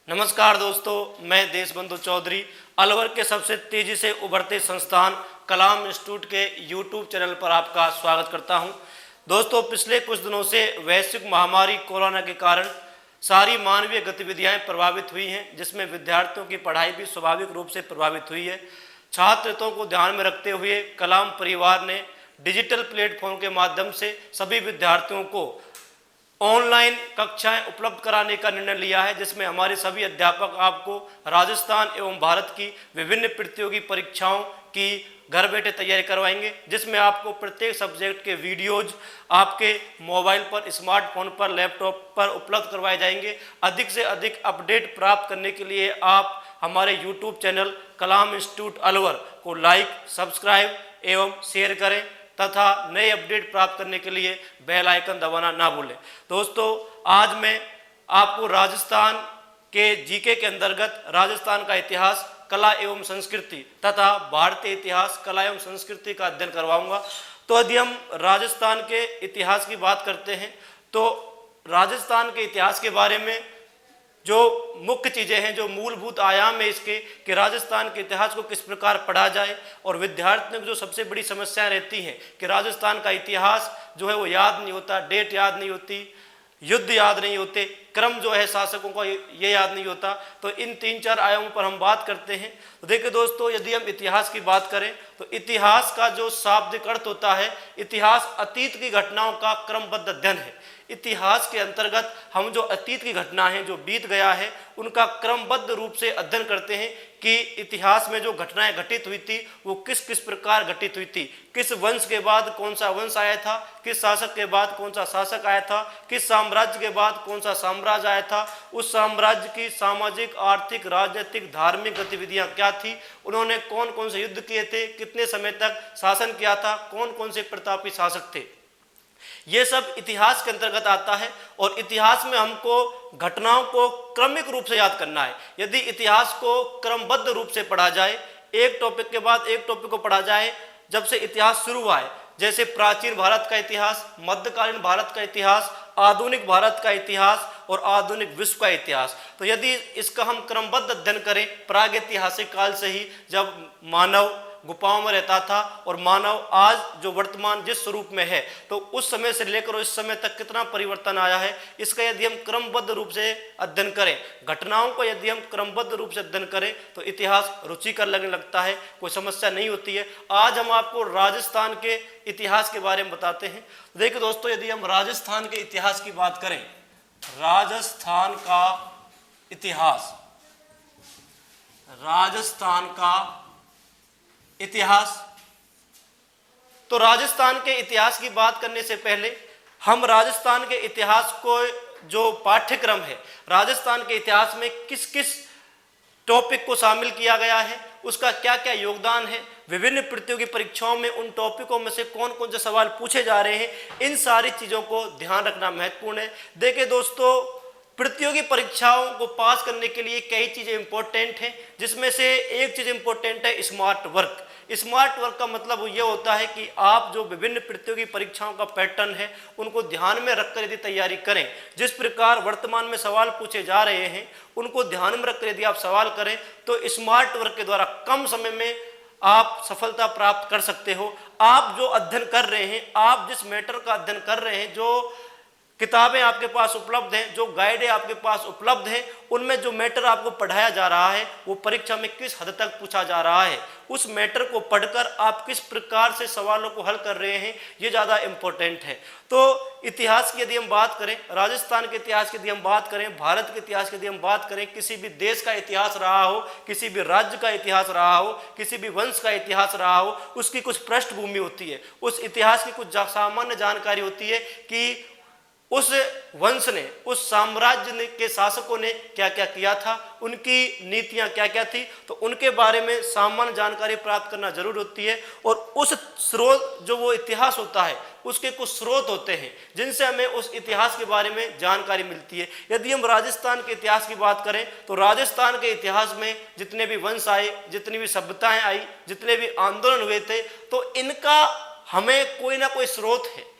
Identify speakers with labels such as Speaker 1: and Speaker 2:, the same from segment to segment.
Speaker 1: नमस्कार दोस्तों, मैं देशबंधु चौधरी अलवर के सबसे तेजी से उभरते संस्थान कलाम इंस्टीट्यूट के यूट्यूब चैनल पर आपका स्वागत करता हूं। दोस्तों, पिछले कुछ दिनों से वैश्विक महामारी कोरोना के कारण सारी मानवीय गतिविधियां प्रभावित हुई हैं, जिसमें विद्यार्थियों की पढ़ाई भी स्वाभाविक रूप से प्रभावित हुई है। छात्र हितों को ध्यान में रखते हुए कलाम परिवार ने डिजिटल प्लेटफॉर्म के माध्यम से सभी विद्यार्थियों को ऑनलाइन कक्षाएं उपलब्ध कराने का निर्णय लिया है, जिसमें हमारे सभी अध्यापक आपको राजस्थान एवं भारत की विभिन्न प्रतियोगी परीक्षाओं की घर बैठे तैयारी करवाएंगे, जिसमें आपको प्रत्येक सब्जेक्ट के वीडियोज आपके मोबाइल पर, स्मार्टफोन पर, लैपटॉप पर उपलब्ध करवाए जाएंगे। अधिक से अधिक अपडेट प्राप्त करने के लिए आप हमारे यूट्यूब चैनल कलाम इंस्टीट्यूट अलवर को लाइक, सब्सक्राइब एवं शेयर करें तथा नए अपडेट प्राप्त करने के लिए बेल आइकन दबाना ना भूलें। दोस्तों, आज मैं आपको राजस्थान के जीके के अंतर्गत राजस्थान का इतिहास, कला एवं संस्कृति तथा भारतीय इतिहास, कला एवं संस्कृति का अध्ययन करवाऊंगा। तो यदि हम राजस्थान के इतिहास की बात करते हैं तो राजस्थान के इतिहास के बारे में जो मुख्य चीज़ें हैं, जो मूलभूत आयाम है इसके कि राजस्थान के इतिहास को किस प्रकार पढ़ा जाए, और विद्यार्थियों की जो सबसे बड़ी समस्याएं रहती हैं कि राजस्थान का इतिहास जो है वो याद नहीं होता, डेट याद नहीं होती, युद्ध याद नहीं होते, क्रम जो है शासकों का ये याद नहीं होता। तो इन 3-4 आयामों पर हम बात करते हैं। तो देखिए दोस्तों, यदि हम इतिहास की बात करें तो इतिहास का जो शाब्दिक अर्थ होता है, इतिहास अतीत की घटनाओं का क्रमबद्ध अध्ययन है। इतिहास के अंतर्गत हम जो अतीत की घटना है, जो बीत गया है, उनका क्रमबद्ध रूप से अध्ययन करते हैं कि इतिहास में जो घटनाएं घटित हुई थी वो किस किस प्रकार घटित हुई थी, किस वंश के बाद कौन सा वंश आया था, किस शासक के बाद कौन सा शासक आया था, किस साम्राज्य के बाद कौन सा साम्राज्य आया था, उस साम्राज्य की सामाजिक, आर्थिक, राजनीतिक, धार्मिक गतिविधियां क्या थी, उन्होंने कौन कौन से युद्ध किए थे, कितने समय तक शासन किया था, कौन कौन से प्रतापी शासक थे। ये सब इतिहास के अंतर्गत आता है और इतिहास में हमको घटनाओं को क्रमिक रूप से याद करना है। यदि इतिहास को क्रमबद्ध रूप से पढ़ा जाए, एक टॉपिक के बाद एक टॉपिक को पढ़ा जाए, जब से इतिहास शुरू हुआ है, जैसे प्राचीन भारत का इतिहास, मध्यकालीन भारत का इतिहास, आधुनिक भारत का इतिहास और आधुनिक विश्व का इतिहास, तो यदि इसका हम क्रमबद्ध अध्ययन करें प्रागैतिहासिक काल से ही, जब मानव गुफाओं में रहता था और मानव आज जो वर्तमान जिस स्वरूप में है, तो उस समय से लेकर इस समय तक कितना परिवर्तन आया है, इसका यदि हम क्रमबद्ध रूप से अध्ययन करें, घटनाओं को यदि हम क्रमबद्ध रूप से अध्ययन करें तो इतिहास रुचिकर लगने लगता है, कोई समस्या नहीं होती है। आज हम आपको राजस्थान के इतिहास के बारे में बताते हैं। देखिए दोस्तों, यदि हम राजस्थान के इतिहास की बात करें, राजस्थान का इतिहास, राजस्थान का इतिहास, तो राजस्थान के इतिहास की बात करने से पहले हम राजस्थान के इतिहास को जो पाठ्यक्रम है, राजस्थान के इतिहास में किस किस टॉपिक को शामिल किया गया है, उसका क्या क्या योगदान है, विभिन्न प्रतियोगी परीक्षाओं में उन टॉपिकों में से कौन कौन से सवाल पूछे जा रहे हैं, इन सारी चीज़ों को ध्यान रखना महत्वपूर्ण है। देखिए दोस्तों, प्रतियोगी परीक्षाओं को पास करने के लिए कई चीज़ें इंपॉर्टेंट हैं, जिसमें से एक चीज़ इंपॉर्टेंट है स्मार्ट वर्क। स्मार्ट वर्क का मतलब ये होता है कि आप जो विभिन्न प्रतियोगी परीक्षाओं का पैटर्न है उनको ध्यान में रखकर यदि तैयारी करें, जिस प्रकार वर्तमान में सवाल पूछे जा रहे हैं उनको ध्यान में रखकर यदि आप सवाल करें तो स्मार्ट वर्क के द्वारा कम समय में आप सफलता प्राप्त कर सकते हो। आप जो अध्ययन कर रहे हैं, आप जिस मैटर का अध्ययन कर रहे हैं, जो किताबें आपके पास उपलब्ध हैं, जो गाइडें आपके पास उपलब्ध हैं, उनमें जो मैटर आपको पढ़ाया जा रहा है वो परीक्षा में किस हद तक पूछा जा रहा है, उस मैटर को पढ़कर आप किस प्रकार से सवालों को हल कर रहे हैं, ये ज़्यादा इम्पोर्टेंट है। तो इतिहास की यदि हम बात करें, राजस्थान के इतिहास की यदि हम बात करें, भारत के इतिहास की यदि हम बात करें, किसी भी देश का इतिहास रहा हो, किसी भी राज्य का इतिहास रहा हो, किसी भी वंश का इतिहास रहा हो, उसकी कुछ पृष्ठभूमि होती है, उस इतिहास की कुछ सामान्य जानकारी होती है कि उस वंश ने, उस साम्राज्य के शासकों ने क्या क्या किया था, उनकी नीतियां क्या क्या थी, तो उनके बारे में सामान्य जानकारी प्राप्त करना जरूर होती है। और उस स्रोत, जो वो इतिहास होता है, उसके कुछ स्रोत होते हैं जिनसे हमें उस इतिहास के बारे में जानकारी मिलती है। यदि हम राजस्थान के इतिहास की बात करें तो राजस्थान के इतिहास में जितने भी वंश आए, जितनी भी सभ्यताएं आई, जितने भी आंदोलन हुए थे, तो इनका हमें कोई ना कोई स्रोत है,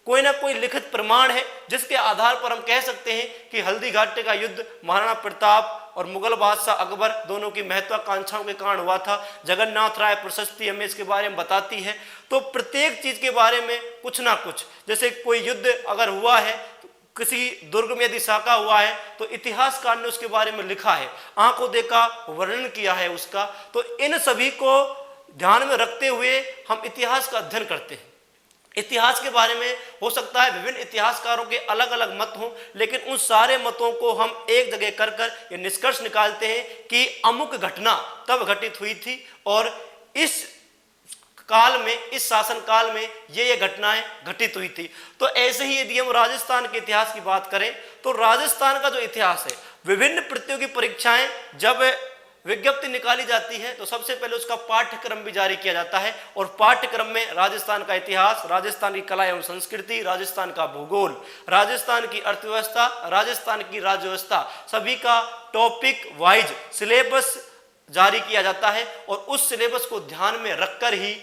Speaker 1: कोई ना कोई लिखित प्रमाण है जिसके आधार पर हम कह सकते हैं कि हल्दी घाटी का युद्ध महाराणा प्रताप और मुगल बादशाह अकबर दोनों की महत्वाकांक्षाओं के कारण हुआ था। जगन्नाथ राय प्रशस्ति हमें इसके बारे में बताती है। तो प्रत्येक चीज के बारे में कुछ ना कुछ, जैसे कोई युद्ध अगर हुआ है, किसी दुर्ग में यदि साका हुआ है तो इतिहासकार ने उसके बारे में लिखा है, आंखों देखा वर्णन किया है उसका। तो इन सभी को ध्यान में रखते हुए हम इतिहास का अध्ययन करते हैं। इतिहास के बारे में हो सकता है विभिन्न इतिहासकारों के अलग अलग मत हों, लेकिन उन सारे मतों को हम एक जगह कर कर ये निष्कर्ष निकालते हैं कि अमुक घटना तब घटित हुई थी और इस काल में, इस शासन काल में ये घटनाएं घटित हुई थी। तो ऐसे ही यदि हम राजस्थान के इतिहास की बात करें तो राजस्थान का जो इतिहास है, विभिन्न प्रतियोगी परीक्षाएं जब विज्ञप्ति निकाली जाती है तो सबसे पहले उसका पाठ्यक्रम भी जारी किया जाता है और पाठ्यक्रम में राजस्थान का इतिहास, राजस्थान की कला एवं संस्कृति, राजस्थान का भूगोल, राजस्थान की अर्थव्यवस्था, राजस्थान की राज्य व्यवस्था, सभी का टॉपिक वाइज सिलेबस जारी किया जाता है और उस सिलेबस को ध्यान में रखकर ही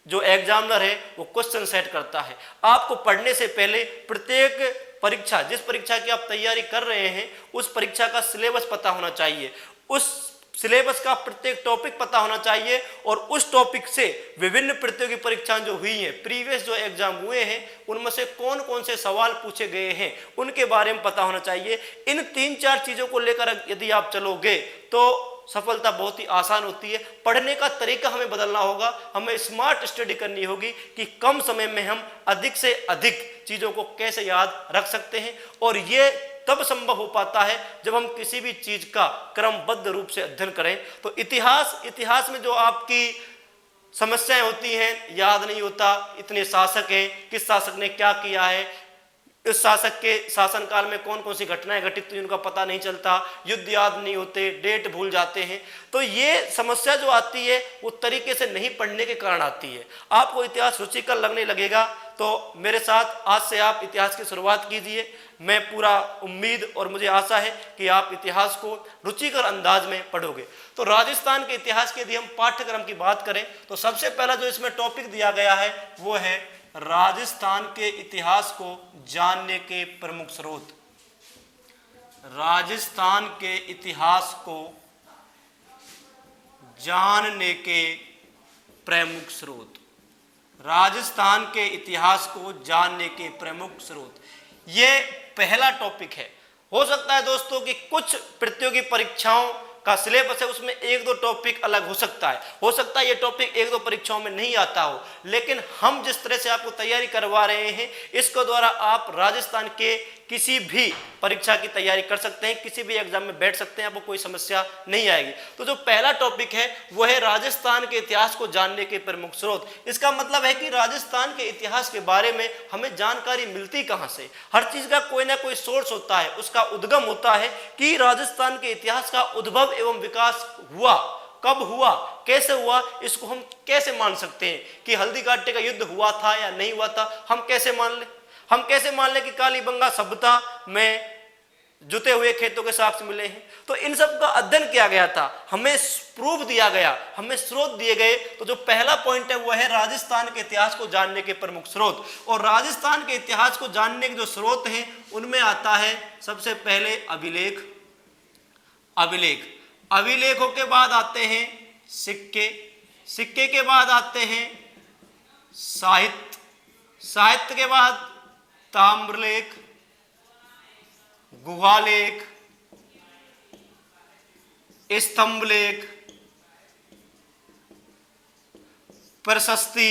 Speaker 1: जो एग्जामिनर है वो क्वेश्चन सेट करता है। आपको पढ़ने से पहले प्रत्येक परीक्षा, जिस परीक्षा की आप तैयारी कर रहे हैं, उस परीक्षा का सिलेबस पता होना चाहिए, उस सिलेबस का प्रत्येक टॉपिक पता होना चाहिए और उस टॉपिक से विभिन्न प्रतियोगी परीक्षाएं जो हुई हैं, प्रीवियस जो एग्जाम हुए हैं, उनमें से कौन कौन से सवाल पूछे गए हैं उनके बारे में पता होना चाहिए। इन 3-4 चीजों को लेकर यदि आप चलोगे तो सफलता बहुत ही आसान होती है। पढ़ने का तरीका हमें बदलना होगा, हमें स्मार्ट स्टडी करनी होगी कि कम समय में हम अधिक से अधिक चीजों को कैसे याद रख सकते हैं। और ये तब संभव हो पाता है जब हम किसी भी चीज का क्रमबद्ध रूप से अध्ययन करें। तो इतिहास में जो आपकी समस्याएं होती हैं, याद नहीं होता, इतने शासक हैं, किस शासक ने क्या किया है, इस शासक के शासनकाल में कौन कौन सी घटनाएं घटित हुई उनका पता नहीं चलता, युद्ध याद नहीं होते, डेट भूल जाते हैं, तो ये समस्या जो आती है वो तरीके से नहीं पढ़ने के कारण आती है। आपको इतिहास रुचिकर लगने लगेगा तो मेरे साथ आज से आप इतिहास की शुरुआत कीजिए। मैं पूरा उम्मीद और मुझे आशा है कि आप इतिहास को रुचिकर अंदाज में पढ़ोगे। तो राजस्थान के इतिहास के यदि हम पाठ्यक्रम की बात करें तो सबसे पहला जो इसमें टॉपिक दिया गया है वो है राजस्थान के इतिहास को जानने के प्रमुख स्रोत। राजस्थान के इतिहास को जानने के प्रमुख स्रोत। राजस्थान के इतिहास को जानने के प्रमुख स्रोत, ये पहला टॉपिक है। हो सकता है दोस्तों कि कुछ प्रतियोगी परीक्षाओं का सिलेबस है उसमें 1-2 टॉपिक अलग हो सकता है ये टॉपिक 1-2 परीक्षाओं में नहीं आता हो, लेकिन हम जिस तरह से आपको तैयारी करवा रहे हैं इसके द्वारा आप राजस्थान के किसी भी परीक्षा की तैयारी कर सकते हैं, किसी भी एग्जाम में बैठ सकते हैं, आपको कोई समस्या नहीं आएगी। तो जो पहला टॉपिक है वो है राजस्थान के इतिहास को जानने के प्रमुख स्रोत। इसका मतलब है कि राजस्थान के इतिहास के बारे में हमें जानकारी मिलती कहां से। हर चीज का कोई ना कोई सोर्स होता है, उसका उद्गम होता है कि राजस्थान के इतिहास का उद्भव एवं विकास हुआ, कब हुआ, कैसे हुआ, इसको हम कैसे मान सकते हैं कि हल्दी घाटी का युद्ध हुआ था या नहीं हुआ था, हम कैसे मान लें कि कालीबंगा सभ्यता में जुते हुए खेतों के साक्ष्य मिले हैं। तो इन सब का अध्ययन किया गया था, हमें प्रूफ दिया गया, हमें स्रोत दिए गए। तो जो पहला पॉइंट है वो है राजस्थान के इतिहास को जानने के प्रमुख स्रोत। और राजस्थान के इतिहास को जानने के जो स्रोत हैं उनमें आता है सबसे पहले अभिलेख। अभिलेखों के बाद आते हैं सिक्के के बाद आते हैं साहित्य के बाद ताम्रलेख, गुहालेख, स्तंभलेख, प्रशस्ति।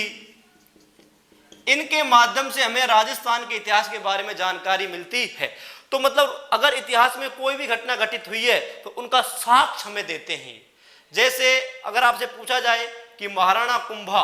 Speaker 1: इनके माध्यम से हमें राजस्थान के इतिहास के बारे में जानकारी मिलती है। तो मतलब अगर इतिहास में कोई भी घटना घटित हुई है तो उनका साक्ष्य हमें देते हैं। जैसे अगर आपसे पूछा जाए कि महाराणा कुंभा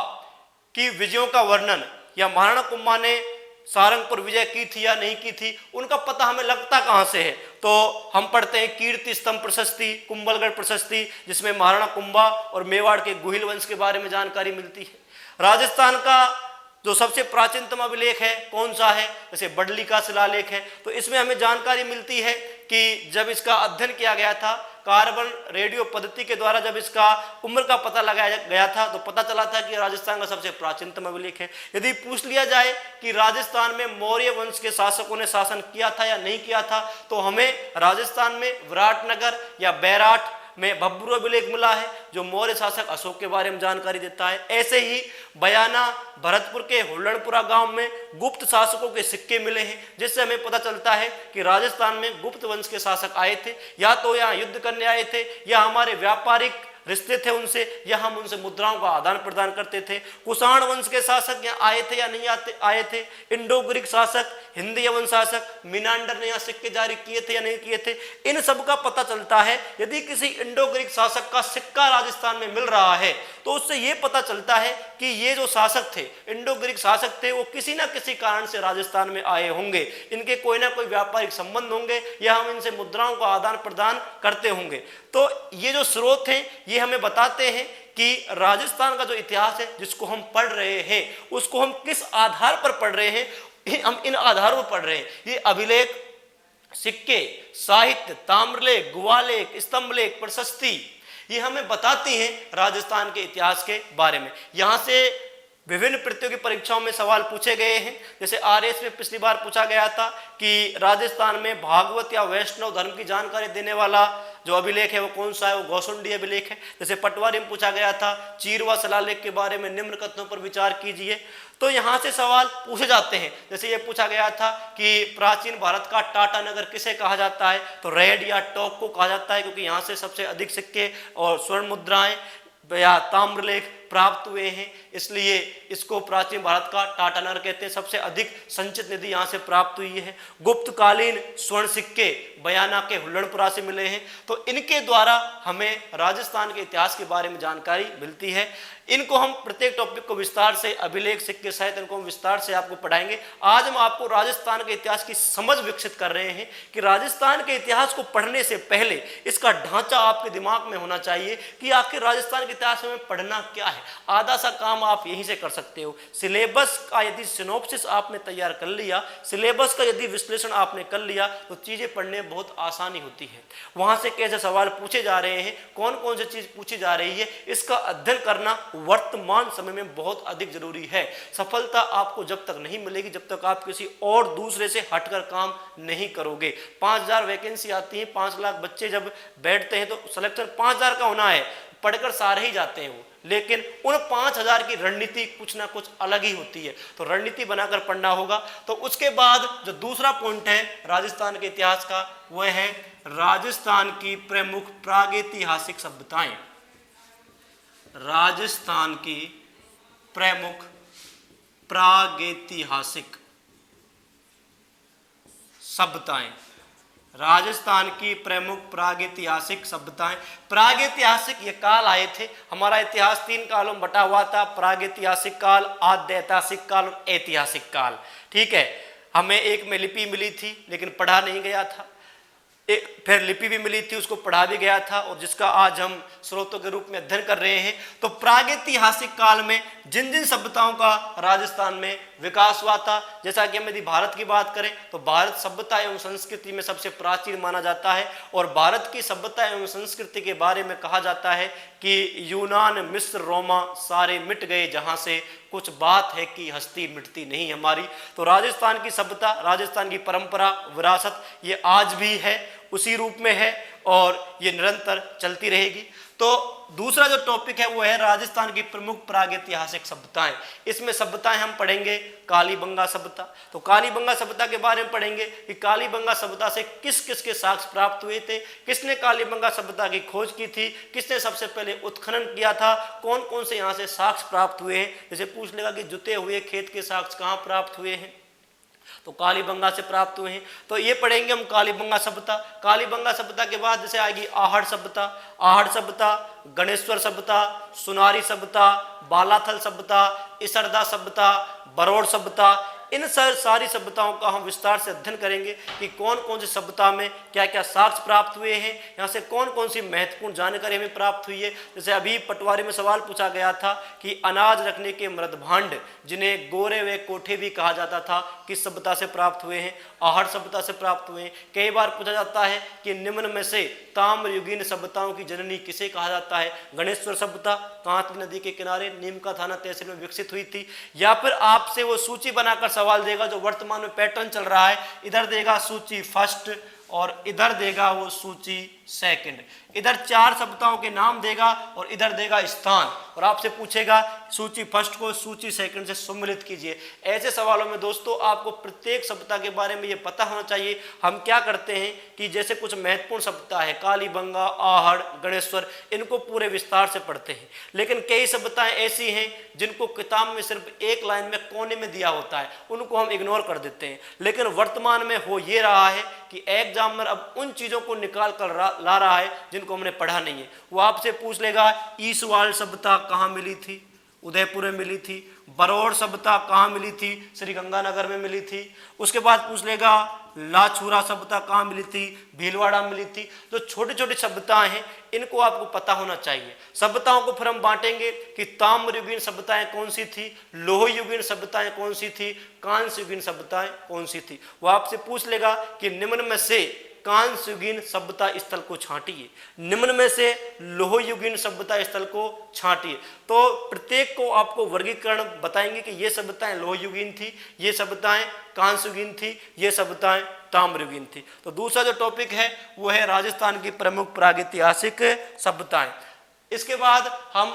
Speaker 1: की विजयों का वर्णन या महाराणा कुंभा ने सारंगपुर विजय की थी या नहीं की थी, उनका पता हमें लगता कहां से है, तो हम पढ़ते हैं कीर्ति स्तंभ प्रशस्ति, कुंभलगढ़ प्रशस्ति, जिसमें महाराणा कुंभा और मेवाड़ के गुहिल वंश के बारे में जानकारी मिलती है। राजस्थान का जो सबसे प्राचीनतम अभिलेख है कौन सा है, जैसे बडली का शिलालेख है, तो इसमें हमें जानकारी मिलती है कि जब इसका अध्ययन किया गया था कार्बन रेडियो पद्धति के द्वारा जब इसका उम्र का पता लगाया गया था तो पता चला था कि राजस्थान का सबसे प्राचीनतम अभिलेख है। यदि पूछ लिया जाए कि राजस्थान में मौर्य वंश के शासकों ने शासन किया था या नहीं किया था, तो हमें राजस्थान में विराटनगर या बैराट में भब्रू अभिलेख मिला है जो मौर्य शासक अशोक के बारे में जानकारी देता है। ऐसे ही बयाना भरतपुर के हुल्लड़पुरा गांव में गुप्त शासकों के सिक्के मिले हैं, जिससे हमें पता चलता है कि राजस्थान में गुप्त वंश के शासक आए थे, या तो यहाँ युद्ध करने आए थे या हमारे व्यापारिक रिश्ते थे उनसे, या हम उनसे मुद्राओं का आदान प्रदान करते थे। कुषाण वंश के शासक यहाँ आए थे या नहीं आए थे। इंडो ग्रीक शासक, हिंदी यवन शासक, मिनांडर ने यहाँ सिक्के जारी किए थे या नहीं किए थे। इन सब का पता चलता है। यदि किसी इंडो ग्रीक शासक का सिक्का राजस्थान में मिल रहा है तो उससे ये पता चलता है कि ये जो शासक थे, इंडो ग्रीक शासक थे, वो किसी ना किसी कारण से राजस्थान में आए होंगे। इनके कोई ना कोई व्यापारिक संबंध होंगे या हम इनसे मुद्राओं का आदान प्रदान करते होंगे। तो ये जो स्रोत हैं ये हमें बताते हैं कि राजस्थान का जो इतिहास है जिसको हम पढ़ रहे हैं उसको हम किस आधार पर पढ़ रहे हैं। हम इन आधारों पर पढ़ रहे हैं। ये अभिलेख, सिक्के, साहित्य, ताम्रलेख, गुवालेख, स्तंभलेख, प्रशस्ति, ये हमें बताती हैं राजस्थान के इतिहास के बारे में। यहाँ से विभिन्न प्रतियोगी परीक्षाओं में सवाल पूछे गए हैं। जैसे आरएस में पिछली बार पूछा गया था कि राजस्थान में भागवत या वैष्णव धर्म की जानकारी देने वाला जो अभिलेख है वो कौन सा है, वो गौसुंडी अभिलेख है। जैसे पटवारी में पूछा गया था चीरवा शिलालेख के बारे में निम्न कथनों पर विचार कीजिए। तो यहाँ से सवाल पूछे जाते हैं। जैसे ये पूछा गया था कि प्राचीन भारत का टाटा नगर किसे कहा जाता है, तो रेड या टॉक को कहा जाता है, क्योंकि यहाँ से सबसे अधिक सिक्के और स्वर्ण मुद्राएं या ताम्रलेख प्राप्त हुए हैं, इसलिए इसको प्राचीन भारत का टाटा नगर कहते हैं। सबसे अधिक संचित निधि यहाँ से प्राप्त हुई है। गुप्तकालीन स्वर्ण सिक्के बयाना के हुल्लड़पुरा से मिले हैं। तो इनके द्वारा हमें राजस्थान के इतिहास के बारे में जानकारी मिलती है। इनको हम प्रत्येक टॉपिक को विस्तार से, अभिलेख, सिक्के, साहित्य, इनको हम विस्तार से आपको पढ़ाएंगे। आज हम आपको राजस्थान के इतिहास की समझ विकसित कर रहे हैं कि राजस्थान के इतिहास को पढ़ने से पहले इसका ढांचा आपके दिमाग में होना चाहिए कि आखिर राजस्थान के इतिहास में पढ़ना क्या है। आधा सा काम आप यहीं से कर सकते हो। सिलेबस का यदि सिनॉप्सिस आपने तैयार कर लिया, सिलेबस का यदि विश्लेषण आपने कर लिया, तो चीजें पढ़ने में बहुत आसानी होती है। वहां से कैसे सवाल पूछे जा रहे हैं, कौन कौन सी चीज पूछी जा रही है, इसका अध्ययन करना वर्तमान समय में बहुत अधिक जरूरी है। सफलता आपको जब तक नहीं मिलेगी जब तक आप किसी और दूसरे से हटकर काम नहीं करोगे। 5000 वैकेंसी आती है, 5 लाख बच्चे जब बैठते हैं तो सिलेक्शन 5000 का होना है, पढ़कर सारे ही जाते हैं वो, लेकिन उन 5000 की रणनीति कुछ ना कुछ अलग ही होती है। तो रणनीति बनाकर पढ़ना होगा। तो उसके बाद जो दूसरा पॉइंट है राजस्थान के इतिहास का, वह है राजस्थान की प्रमुख प्रागैतिहासिक सभ्यताएं। राजस्थान की प्रमुख प्रागैतिहासिक सभ्यताएं। राजस्थान की प्रमुख प्रागैतिहासिक सभ्यताएं। प्रागैतिहासिक ये काल आए थे। हमारा इतिहास 3 कालों में बटा हुआ था, प्रागैतिहासिक काल, आद्य ऐतिहासिक काल और ऐतिहासिक काल। ठीक है, हमें एक में लिपि मिली थी लेकिन पढ़ा नहीं गया था, एक फिर लिपि भी मिली थी, उसको पढ़ा भी गया था, और जिसका आज हम स्रोतों के रूप में अध्ययन कर रहे हैं। तो प्रागैतिहासिक काल में जिन जिन सभ्यताओं का राजस्थान में विकास हुआ था, जैसा कि हम यदि भारत की बात करें तो भारत सभ्यता एवं संस्कृति में सबसे प्राचीन माना जाता है। और भारत की सभ्यता एवं संस्कृति के बारे में कहा जाता है कि यूनान, मिस्र, रोमा सारे मिट गए जहां से, कुछ बात है कि हस्ती मिटती नहीं हमारी। तो राजस्थान की सभ्यता, राजस्थान की परंपरा, विरासत, ये आज भी है, उसी रूप में है और ये निरंतर चलती रहेगी। तो दूसरा जो टॉपिक है वो है राजस्थान की प्रमुख प्रागैतिहासिक सभ्यताएं। इसमें सभ्यताएं हम पढ़ेंगे कालीबंगा सभ्यता। तो कालीबंगा सभ्यता के बारे में पढ़ेंगे कि कालीबंगा सभ्यता से किस किस के साक्ष्य प्राप्त हुए थे, किसने कालीबंगा सभ्यता की खोज की थी, किसने सबसे पहले उत्खनन किया था, कौन कौन से यहाँ से साक्ष्य प्राप्त हुए हैं। जैसे पूछ लेगा कि जुते हुए खेत के साक्ष्य कहाँ प्राप्त हुए हैं, तो कालीबंगा से प्राप्त हुए हैं। तो ये पढ़ेंगे हम कालीबंगा सभ्यता। कालीबंगा सभ्यता के बाद जैसे आएगी आहड़ सभ्यता। आहड़ सभ्यता, गणेश्वर सभ्यता, सुनारी सभ्यता, बालाथल सभ्यता, इसरदा सभ्यता, बरोड़ सभ्यता, इन सारी सभ्यताओं का हम विस्तार से अध्ययन करेंगे कि कौन कौन सी सभ्यता में क्या क्या साक्ष्य प्राप्त हुए हैं, यहाँ से कौन कौन सी महत्वपूर्ण जानकारी हमें प्राप्त हुई है। जैसे अभी पटवारी में सवाल पूछा गया था कि अनाज रखने के मृदभांड जिन्हें गोरे व कोठे भी कहा जाता था किस सभ्यता से प्राप्त हुए हैं, आहड़ सभ्यता से प्राप्त हुए हैं। कई बार पूछा जाता है कि निम्न में से ताम्रयुगीन सभ्यताओं की जननी किसे कहा जाता है। गणेश्वर सभ्यता कांतली नदी के किनारे नीमका थाना तहसील में विकसित हुई थी। या फिर आपसे वो सूची बनाकर सवाल देगा जो वर्तमान में पैटर्न चल रहा है, इधर देगा सूची फर्स्ट और इधर देगा वो सूची सेकंड। इधर 4 सभ्यताओं के नाम देगा और इधर देगा स्थान, और आपसे पूछेगा सूची फर्स्ट को सूची सेकंड से सम्मिलित कीजिए। ऐसे सवालों में दोस्तों आपको प्रत्येक सभ्यता के बारे में ये पता होना चाहिए। हम क्या करते हैं कि जैसे कुछ महत्वपूर्ण सभ्यता है, कालीबंगा, आहड़, गणेश्वर, इनको पूरे विस्तार से पढ़ते हैं। लेकिन कई सभ्यताएं ऐसी हैं जिनको किताब में सिर्फ एक लाइन में कोने में दिया होता है, उनको हम इग्नोर कर देते हैं। लेकिन वर्तमान में हो ये रहा है कि एग्जामिनर अब उन चीजों को निकाल कर ला रहा है जिनको हमने पढ़ा नहीं है। वो आपसे पूछ लेगा ईसवाल सभ्यता कहाँ मिली थी, उदयपुर में मिली थी। बरौर सभ्यता कहाँ मिली थी, श्री गंगानगर में मिली थी। उसके बाद पूछ लेगा लाछूरा सभ्यता कहाँ मिली थी, भीलवाड़ा में मिली थी। जो छोटी छोटी सभ्यताएं हैं इनको आपको पता होना चाहिए। सभ्यताओं को फिर हम बांटेंगे कि ताम्रयुगीन सभ्यताएं कौन सी थी, लोह युगीन सभ्यताएं कौन सी थी, कांस्य युगीन सभ्यताएं कौन सी थी। वो आपसे पूछ लेगा कि निम्न में से कांस्य युगीन सभ्यता स्थल को छांटिए, निम्न में से लोह युगीन सभ्यता स्थल को छांटिए। तो प्रत्येक को आपको वर्गीकरण बताएंगे कि ये सभ्यताएं लोह युगीन थी, ये सभ्यताएं कांस्य युगीन थी, ये सभ्यताएं ताम्रयुगीन थी। तो दूसरा जो टॉपिक है वो है राजस्थान की प्रमुख प्रागैतिहासिक सभ्यताएं। इसके बाद हम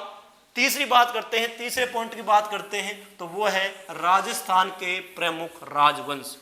Speaker 1: तीसरी बात करते हैं, तीसरे पॉइंट की बात करते हैं, तो वो है राजस्थान के प्रमुख राजवंश।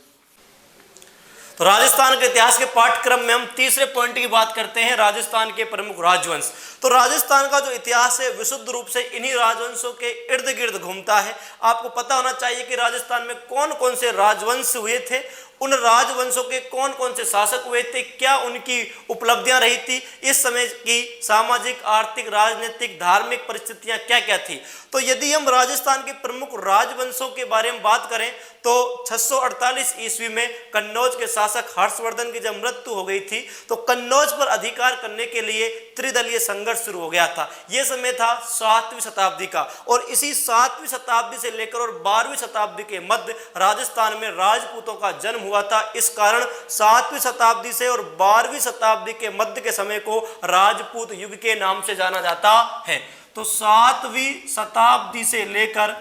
Speaker 1: तो राजस्थान के इतिहास के पाठ्यक्रम में हम तीसरे पॉइंट की बात करते हैं, राजस्थान के प्रमुख राजवंश। तो राजस्थान का जो इतिहास है विशुद्ध रूप से इन्हीं राजवंशों के इर्द गिर्द घूमता है। आपको पता होना चाहिए कि राजस्थान में कौन कौन से राजवंश हुए थे, उन राजवंशों के कौन कौन से शासक हुए थे, क्या उनकी उपलब्धियां रही थी, इस समय की सामाजिक, आर्थिक, राजनीतिक, धार्मिक परिस्थितियां क्या क्या थी। तो यदि हम राजस्थान के प्रमुख राजवंशों के बारे में बात करें तो 648 ईस्वी में कन्नौज के शासक हर्षवर्धन की जब मृत्यु हो गई थी तो कन्नौज पर अधिकार करने के लिए त्रिदलीय संघर्ष शुरू हो गया था। यह समय था 7वीं शताब्दी का, और इसी 7वीं शताब्दी से लेकर और 12वीं शताब्दी के मध्य राजस्थान में राजपूतों का जन्म हुआ था। इस कारण 7वीं शताब्दी से और 12वीं शताब्दी के मध्य के समय को राजपूत युग के नाम से जाना जाता है। तो 7वीं शताब्दी से लेकर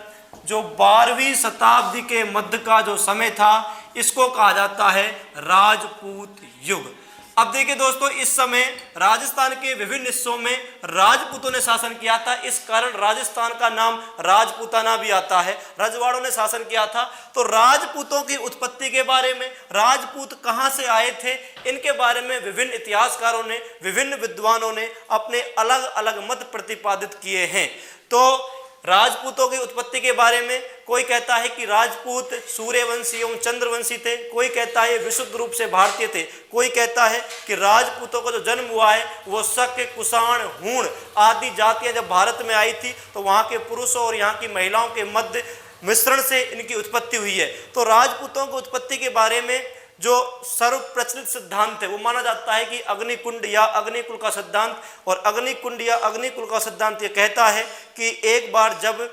Speaker 1: जो 12वीं शताब्दी के मध्य का जो समय था इसको कहा जाता है राजपूत युग। अब देखिए दोस्तों, इस समय राजस्थान के विभिन्न हिस्सों में राजपूतों ने शासन किया था, इस कारण राजस्थान का नाम राजपूताना भी आता है। रजवाड़ों ने शासन किया था। तो राजपूतों की उत्पत्ति के बारे में, राजपूत कहां से आए थे, इनके बारे में विभिन्न इतिहासकारों ने, विभिन्न विद्वानों ने अपने अलग अलग मत प्रतिपादित किए हैं। तो राजपूतों की उत्पत्ति के बारे में कोई कहता है कि राजपूत सूर्यवंशी एवं चंद्रवंशी थे, कोई कहता है विशुद्ध रूप से भारतीय थे, कोई कहता है कि राजपूतों का जो जन्म हुआ है वो शक, कुषाण, हूण आदि जातियां जब भारत में आई थी तो वहां के पुरुषों और यहाँ की महिलाओं के मध्य मिश्रण से इनकी उत्पत्ति हुई है। तो राजपूतों की उत्पत्ति के बारे में जो सर्व प्रचलित सिद्धांत है वो माना जाता है कि अग्निकुंड या अग्निकुल का सिद्धांत। और अग्निकुंड या अग्निकुल का सिद्धांत ये कहता है कि एक बार जब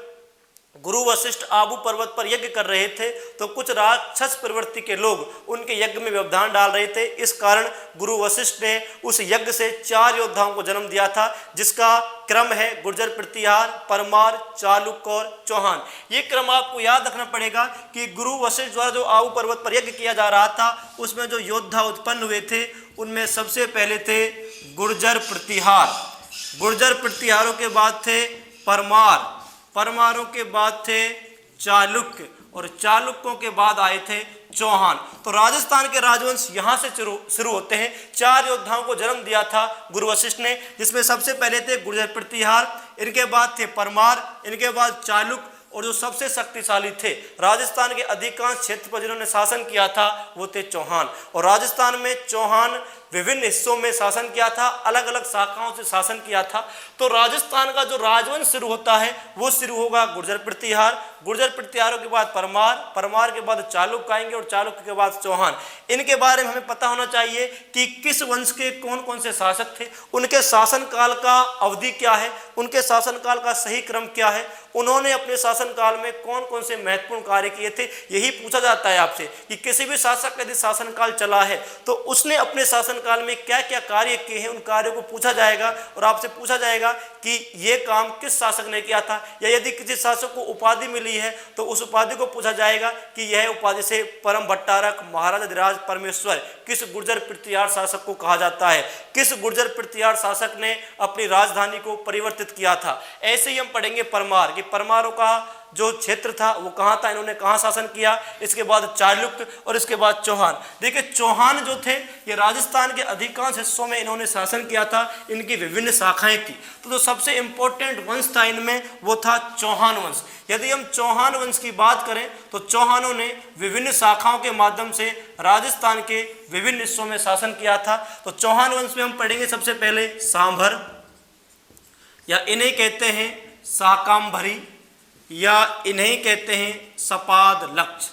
Speaker 1: गुरु वशिष्ठ आबू पर्वत पर यज्ञ कर रहे थे तो कुछ राक्षस प्रवृत्ति के लोग उनके यज्ञ में व्यवधान डाल रहे थे। इस कारण गुरु वशिष्ठ ने उस यज्ञ से 4 योद्धाओं को जन्म दिया था, जिसका क्रम है गुर्जर, प्रतिहार, परमार, चालुक्य और चौहान। ये क्रम आपको याद रखना पड़ेगा कि गुरु वशिष्ठ द्वारा जो आबू पर्वत पर यज्ञ किया जा रहा था उसमें जो योद्धा उत्पन्न हुए थे उनमें सबसे पहले थे गुर्जर प्रतिहार, गुर्जर प्रतिहारों के बाद थे परमार, परमारों के बाद थे चालुक्य और चालुक्यों के बाद आए थे चौहान। तो राजस्थान के राजवंश यहाँ से शुरू होते हैं। 4 योद्धाओं को जन्म दिया था गुरु वशिष्ठ ने, जिसमें सबसे पहले थे गुर्जर प्रतिहार, इनके बाद थे परमार, इनके बाद चालुक्य, और जो सबसे शक्तिशाली थे राजस्थान के अधिकांश क्षेत्र पर जिन्होंने शासन किया था वो थे चौहान। और राजस्थान में चौहान विभिन्न हिस्सों में शासन किया था, अलग अलग शाखाओं से शासन किया था। तो राजस्थान का जो राजवंश शुरू होता है वो शुरू होगा गुर्जर प्रतिहार, गुर्जर प्रतिहारों के बाद परमार, परमार के बाद चालुक्य आएंगे और चालुक्य के बाद चौहान। इनके बारे में हमें पता होना चाहिए कि किस वंश के कौन कौन से शासक थे, उनके शासनकाल का अवधि क्या है, उनके शासनकाल का सही क्रम क्या है, उन्होंने अपने शासनकाल में कौन कौन से महत्वपूर्ण कार्य किए थे। यही पूछा जाता है आपसे कि किसी भी शासक का यदि शासनकाल चला है तो उसने अपने शासनकाल में क्या क्या कार्य किए हैं, उन कार्यों को पूछा जाएगा और आपसे पूछा जाएगा कि ये काम किस शासक ने किया था। या यदि किसी शासक को उपाधि मिली है तो उस उपाधि को पूछा जाएगा कि यह उपाधि से परम भट्टारक महाराज अधिराज परमेश्वर किस गुर्जर प्रतिहार शासक को कहा जाता है, किस गुर्जर प्रतिहार शासक ने अपनी राजधानी को परिवर्तित किया था। ऐसे ही हम पढ़ेंगे परमार, कि परमारों का जो क्षेत्र था वो कहाँ था, इन्होंने कहाँ शासन किया। इसके बाद चालुक्य और इसके बाद चौहान। देखिए चौहान जो थे ये राजस्थान के अधिकांश हिस्सों में इन्होंने शासन किया था, इनकी विभिन्न शाखाएं थी। तो जो सबसे इंपॉर्टेंट वंश था इनमें वो था चौहान वंश। यदि हम चौहान वंश की बात करें तो चौहानों ने विभिन्न शाखाओं के माध्यम से राजस्थान के विभिन्न हिस्सों में शासन किया था। तो चौहान वंश में हम पढ़ेंगे सबसे पहले सांभर, या इन्हें कहते हैं शाकांभरी, या इन्हें कहते हैं सपाद लक्ष,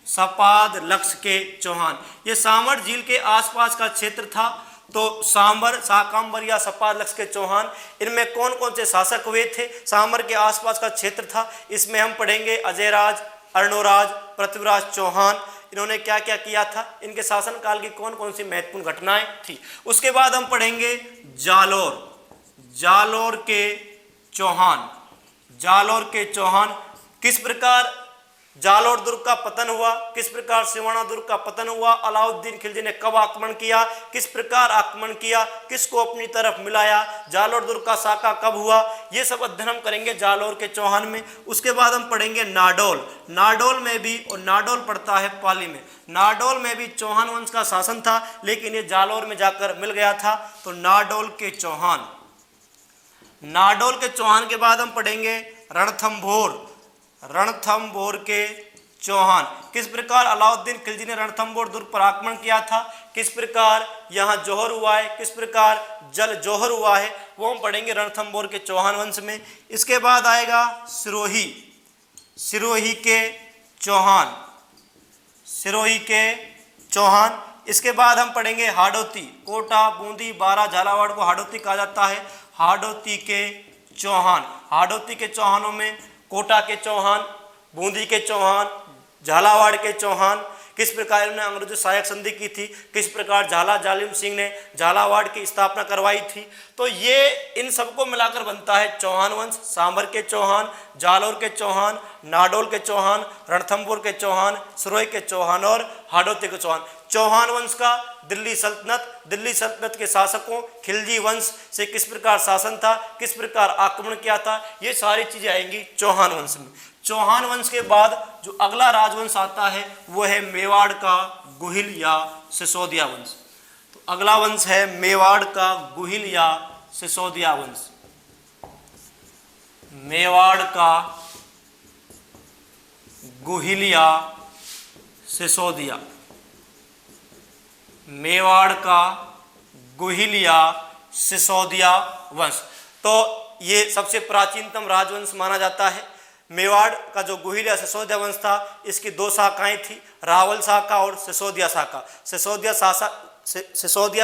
Speaker 1: सपाद लक्ष के चौहान। ये सांभर झील के आसपास का क्षेत्र था। तो सांभर, शाकांबर या सपाद लक्ष के चौहान, इनमें कौन कौन से शासक हुए थे। सांभर के आसपास का क्षेत्र था, इसमें हम पढ़ेंगे अजयराज, अर्णोराज, पृथ्वीराज चौहान। इन्होंने क्या क्या किया था, इनके शासनकाल की कौन कौन सी महत्वपूर्ण घटनाएं थी। उसके बाद हम पढ़ेंगे जालोर, जालोर के चौहान, जालोर के चौहान। किस प्रकार जालोर दुर्ग का पतन हुआ, किस प्रकार सिवाना दुर्ग का पतन हुआ, अलाउद्दीन खिलजी ने कब आक्रमण किया, किस प्रकार आक्रमण किया, किसको अपनी तरफ मिलाया, जालोर दुर्ग का साका कब हुआ, ये सब अध्ययन हम करेंगे जालोर के चौहान में। उसके बाद हम पढ़ेंगे नाडोल, नाडोल में भी, और नाडोल पड़ता है पाली में, नाडोल में भी चौहान वंश का शासन था, लेकिन ये जालोर में जाकर मिल गया था। तो नाडोल के चौहान, नाडोल के चौहान के बाद हम पढ़ेंगे रणथंभोर, रणथंभोर के चौहान। किस प्रकार अलाउद्दीन खिलजी ने रणथंभोर दुर्ग पर आक्रमण किया था, किस प्रकार यहाँ जौहर हुआ है, किस प्रकार जल जौहर हुआ है, वो हम पढ़ेंगे रणथंभोर के चौहान वंश में। इसके बाद आएगा सिरोही, सिरोही के चौहान, सिरोही के चौहान। इसके बाद हम पढ़ेंगे हाड़ौती, कोटा, बूंदी, बारा, झालावाड़ को हाड़ौती कहा जाता है, हाड़ौती के चौहान। हाड़ौती के चौहानों में कोटा के चौहान, बूंदी के चौहान, झालावाड़ के चौहान। किस प्रकार इन्होंने अंग्रेजों से सहायक संधि की थी, किस प्रकार झाला जालिम सिंह ने झालावाड़ की स्थापना करवाई थी। तो ये इन सबको मिलाकर बनता है चौहान वंश। सांभर के चौहान, जालोर के चौहान, नाडोल के चौहान, रणथंभोर के चौहान, सिरोही के चौहान और हाड़ौती के चौहान। चौहान वंश का दिल्ली सल्तनत, दिल्ली सल्तनत के शासकों खिलजी वंश से किस प्रकार शासन था, किस प्रकार आक्रमण किया था, ये सारी चीजें आएंगी चौहान वंश में। चौहान वंश के बाद जो अगला राजवंश आता है वो है मेवाड़ का गुहिल या सिसोदिया वंश। तो अगला वंश है मेवाड़ का गुहिल या सिसोदिया वंश। मेवाड़ का गुहिल या सिसोदिया, मेवाड़ का गुहिल या सिसोदिया वंश। तो ये सबसे प्राचीनतम राजवंश माना जाता है। मेवाड़ का जो गुहिल या सिसोदिया वंश था, इसकी दो शाखाएं थी, रावल शाखा और सिसोदिया शाखा। सिसोदिया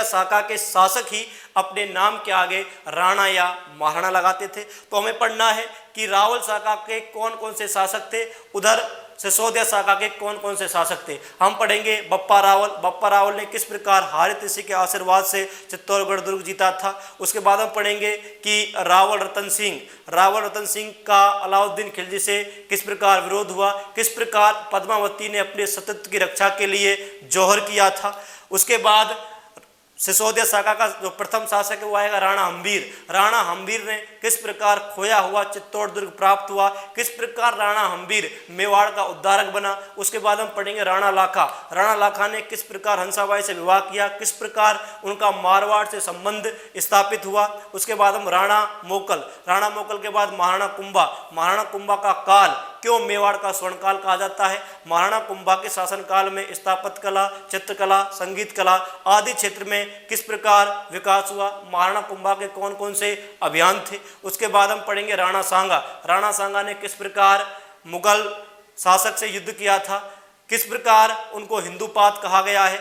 Speaker 1: शाखा के शासक ही अपने नाम के आगे राणा या महाराणा लगाते थे। तो हमें पढ़ना है कि रावल शाखा के कौन कौन से शासक थे, उधर सिसोदिया शाखा के कौन कौन से शासक थे। हम पढ़ेंगे बप्पा रावल, बप्पा रावल ने किस प्रकार हारित ऋषि के आशीर्वाद से चित्तौड़गढ़ दुर्ग जीता था। उसके बाद हम पढ़ेंगे कि रावल रतन सिंह, रावल रतन सिंह का अलाउद्दीन खिलजी से किस प्रकार विरोध हुआ, किस प्रकार पद्मावती ने अपने सतत की रक्षा के लिए जौहर किया था। उसके बाद सिसोदिया शाखा का जो प्रथम शासक है वो आएगा राणा हम्बीर। राणा हम्बीर ने किस प्रकार खोया हुआ चित्तौड़ दुर्ग प्राप्त हुआ, किस प्रकार राणा हम्बीर मेवाड़ का उद्धारक बना। उसके बाद हम पढ़ेंगे राणा लाखा, राणा लाखा ने किस प्रकार हंसाबाई से विवाह किया, किस प्रकार उनका मारवाड़ से संबंध स्थापित हुआ। उसके बाद हम राणा मोकल, राणा मोकल के बाद महाराणा कुंभा, महाराणा कुंभा का काल क्यों मेवाड़ का स्वर्णकाल कहा जाता है। महाराणा कुंभा के शासनकाल में स्थापत्य कला, चित्रकला, संगीत कला आदि क्षेत्र में किस प्रकार विकास हुआ, महाराणा कुंभा के कौन कौन से अभियान थे। उसके बाद हम पढ़ेंगे राणा सांगा। राणा सांगा ने किस प्रकार मुगल शासक से युद्ध किया था, किस प्रकार उनको हिंदूपात कहा गया है,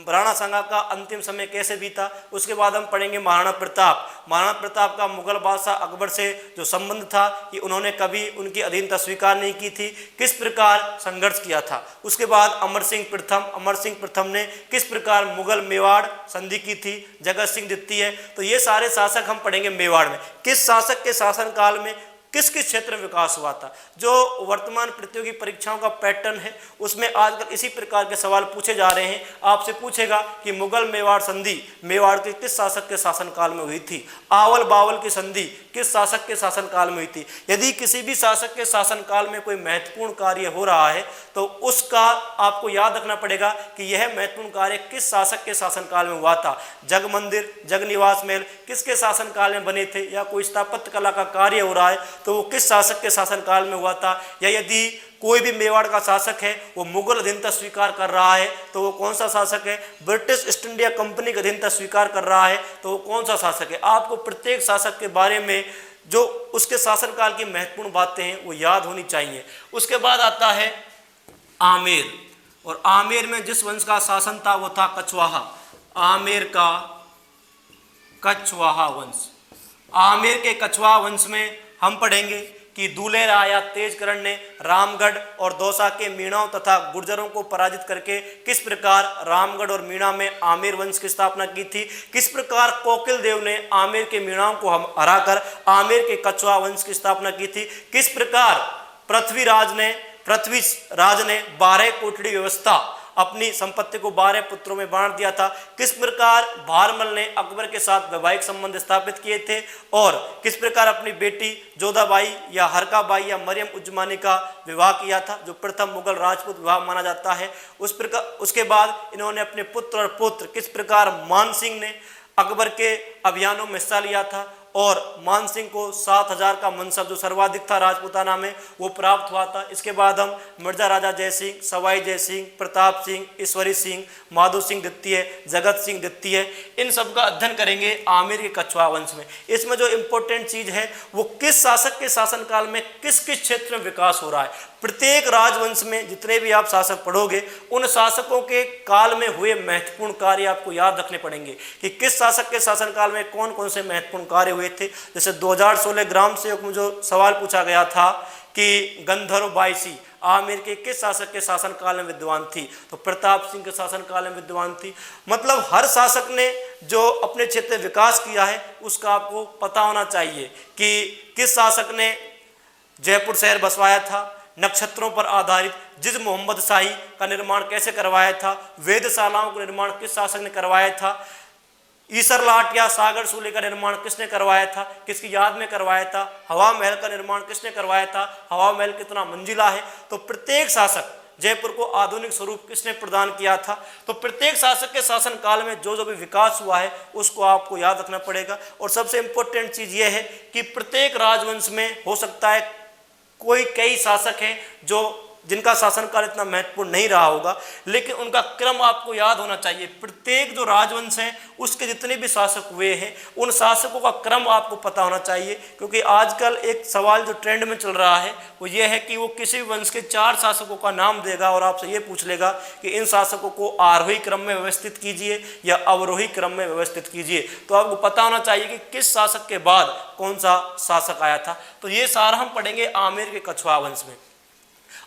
Speaker 1: राणा सांगा का अंतिम समय कैसे बीता। उसके बाद हम पढ़ेंगे महाराणा प्रताप। महाराणा प्रताप का मुगल बादशाह अकबर से जो संबंध था कि उन्होंने कभी उनकी अधीनता स्वीकार नहीं की थी, किस प्रकार संघर्ष किया था। उसके बाद अमर सिंह प्रथम। अमर सिंह प्रथम ने किस प्रकार मुगल मेवाड़ संधि की थी, जगत सिंह द्वितीय। तो ये सारे शासक हम पढ़ेंगे मेवाड़ में। किस शासक के शासनकाल में किस किस क्षेत्र में विकास हुआ था। जो वर्तमान प्रतियोगी परीक्षाओं का पैटर्न है उसमें आजकल इसी प्रकार के सवाल पूछे जा रहे हैं। आपसे पूछेगा कि मुगल मेवाड़ संधि मेवाड़ के किस शासक के शासनकाल में हुई थी, आवल बावल की संधि किस शासक के शासनकाल में हुई थी। यदि किसी भी शासक के शासनकाल में कोई महत्वपूर्ण कार्य हो रहा है तो उसका आपको याद रखना पड़ेगा कि यह महत्वपूर्ण कार्य किस शासक के शासनकाल में हुआ था। जग मंदिर, जग निवास महल किसके शासनकाल में बने थे, या कोई स्थापत्य कला का कार्य हो रहा है तो वो किस शासक के शासनकाल में हुआ था। या यदि कोई भी मेवाड़ का शासक है वो मुगल अधीनता स्वीकार कर रहा है तो वो कौन सा शासक है, ब्रिटिश ईस्ट इंडिया कंपनी की अधीनता स्वीकार कर रहा है तो वो कौन सा शासक है। आपको प्रत्येक शासक के बारे में जो उसके शासनकाल की महत्वपूर्ण बातें हैं वो याद होनी चाहिए। उसके बाद आता है आमेर, और आमेर में जिस वंश का शासन था वो था कछवाहा। आमेर का कछवाहा वंश। आमेर के कछवाहा वंश में हम पढ़ेंगे कि दूल्हे राया तेजकरण ने रामगढ़ और दौसा के मीणाओं तथा गुर्जरों को पराजित करके किस प्रकार रामगढ़ और मीणा में आमेर वंश की स्थापना की थी। किस प्रकार कोकिल देव ने आमेर के मीणाओं को हराकर आमेर के कछवाहा वंश की स्थापना की थी। किस प्रकार पृथ्वीराज ने 12 कोठड़ी व्यवस्था अपनी संपत्ति को 12 पुत्रों में बांट दिया था। किस प्रकार भारमल ने अकबर के साथ वैवाहिक संबंध स्थापित किए थे, और किस प्रकार अपनी बेटी जोधाबाई या हरकाबाई या मरियम उज्जमानी का विवाह किया था, जो प्रथम मुगल राजपूत विवाह माना जाता है। उसके बाद इन्होंने अपने पुत्र और पौत्र किस प्रकार मान सिंह ने अकबर के अभियानों में हिस्सा लिया था, और मान सिंह को 7000 का मनसब जो सर्वाधिक था राजपूताना में वो प्राप्त हुआ था। इसके बाद हम मिर्जा राजा जय सिंह, सवाई जय सिंह, प्रताप सिंह, ईश्वरी सिंह, माधो सिंह द्वितीय, जगत सिंह द्वितीय, इन सब का अध्ययन करेंगे आमेर के कछवाहा वंश में। इसमें जो इम्पोर्टेंट चीज है वो किस शासक के शासनकाल में किस किस क्षेत्र में विकास हो रहा है। प्रत्येक राजवंश में जितने भी आप शासक पढ़ोगे उन शासकों के काल में हुए महत्वपूर्ण कार्य आपको याद रखने पड़ेंगे कि किस शासक के शासनकाल में कौन कौन से महत्वपूर्ण कार्य हुए थे। जैसे 2016 ग्राम सेवक में जो सवाल पूछा गया था कि गंधर्व बाईसी आमेर के किस शासक के शासनकाल में विद्वान थी, तो प्रताप सिंह के शासनकाल में विद्वान थी। मतलब हर शासक ने जो अपने क्षेत्र में विकास किया है उसका आपको पता होना चाहिए कि किस शासक ने जयपुर शहर बसवाया था, नक्षत्रों पर आधारित जिज मोहम्मद शाही का निर्माण कैसे करवाया था, वेदशालाओं का निर्माण किस शासक ने करवाया था, ईसरलाट या सागर सूले का निर्माण किसने करवाया था, किसकी याद में करवाया था, हवा महल का निर्माण किसने करवाया था, हवा महल कितना मंजिला है। तो प्रत्येक शासक, जयपुर को आधुनिक स्वरूप किसने प्रदान किया था। तो प्रत्येक शासक के शासन काल में जो जो भी विकास हुआ है उसको आपको याद रखना पड़ेगा। और सबसे इंपॉर्टेंट चीज यह है कि प्रत्येक राजवंश में हो सकता है कई शासक हैं जिनका शासनकाल इतना महत्वपूर्ण नहीं रहा होगा, लेकिन उनका क्रम आपको याद होना चाहिए। प्रत्येक जो राजवंश है उसके जितने भी शासक हुए हैं उन शासकों का क्रम आपको पता होना चाहिए, क्योंकि आजकल एक सवाल जो ट्रेंड में चल रहा है वो ये है कि वो किसी भी वंश के 4 शासकों का नाम देगा और आपसे ये पूछ लेगा कि इन शासकों को आरोही क्रम में व्यवस्थित कीजिए या अवरोही क्रम में व्यवस्थित कीजिए। तो आपको पता होना चाहिए कि किस शासक के बाद कौन सा शासक आया था। तो ये सारा हम पढ़ेंगे आमेर के कछवाहा वंश में।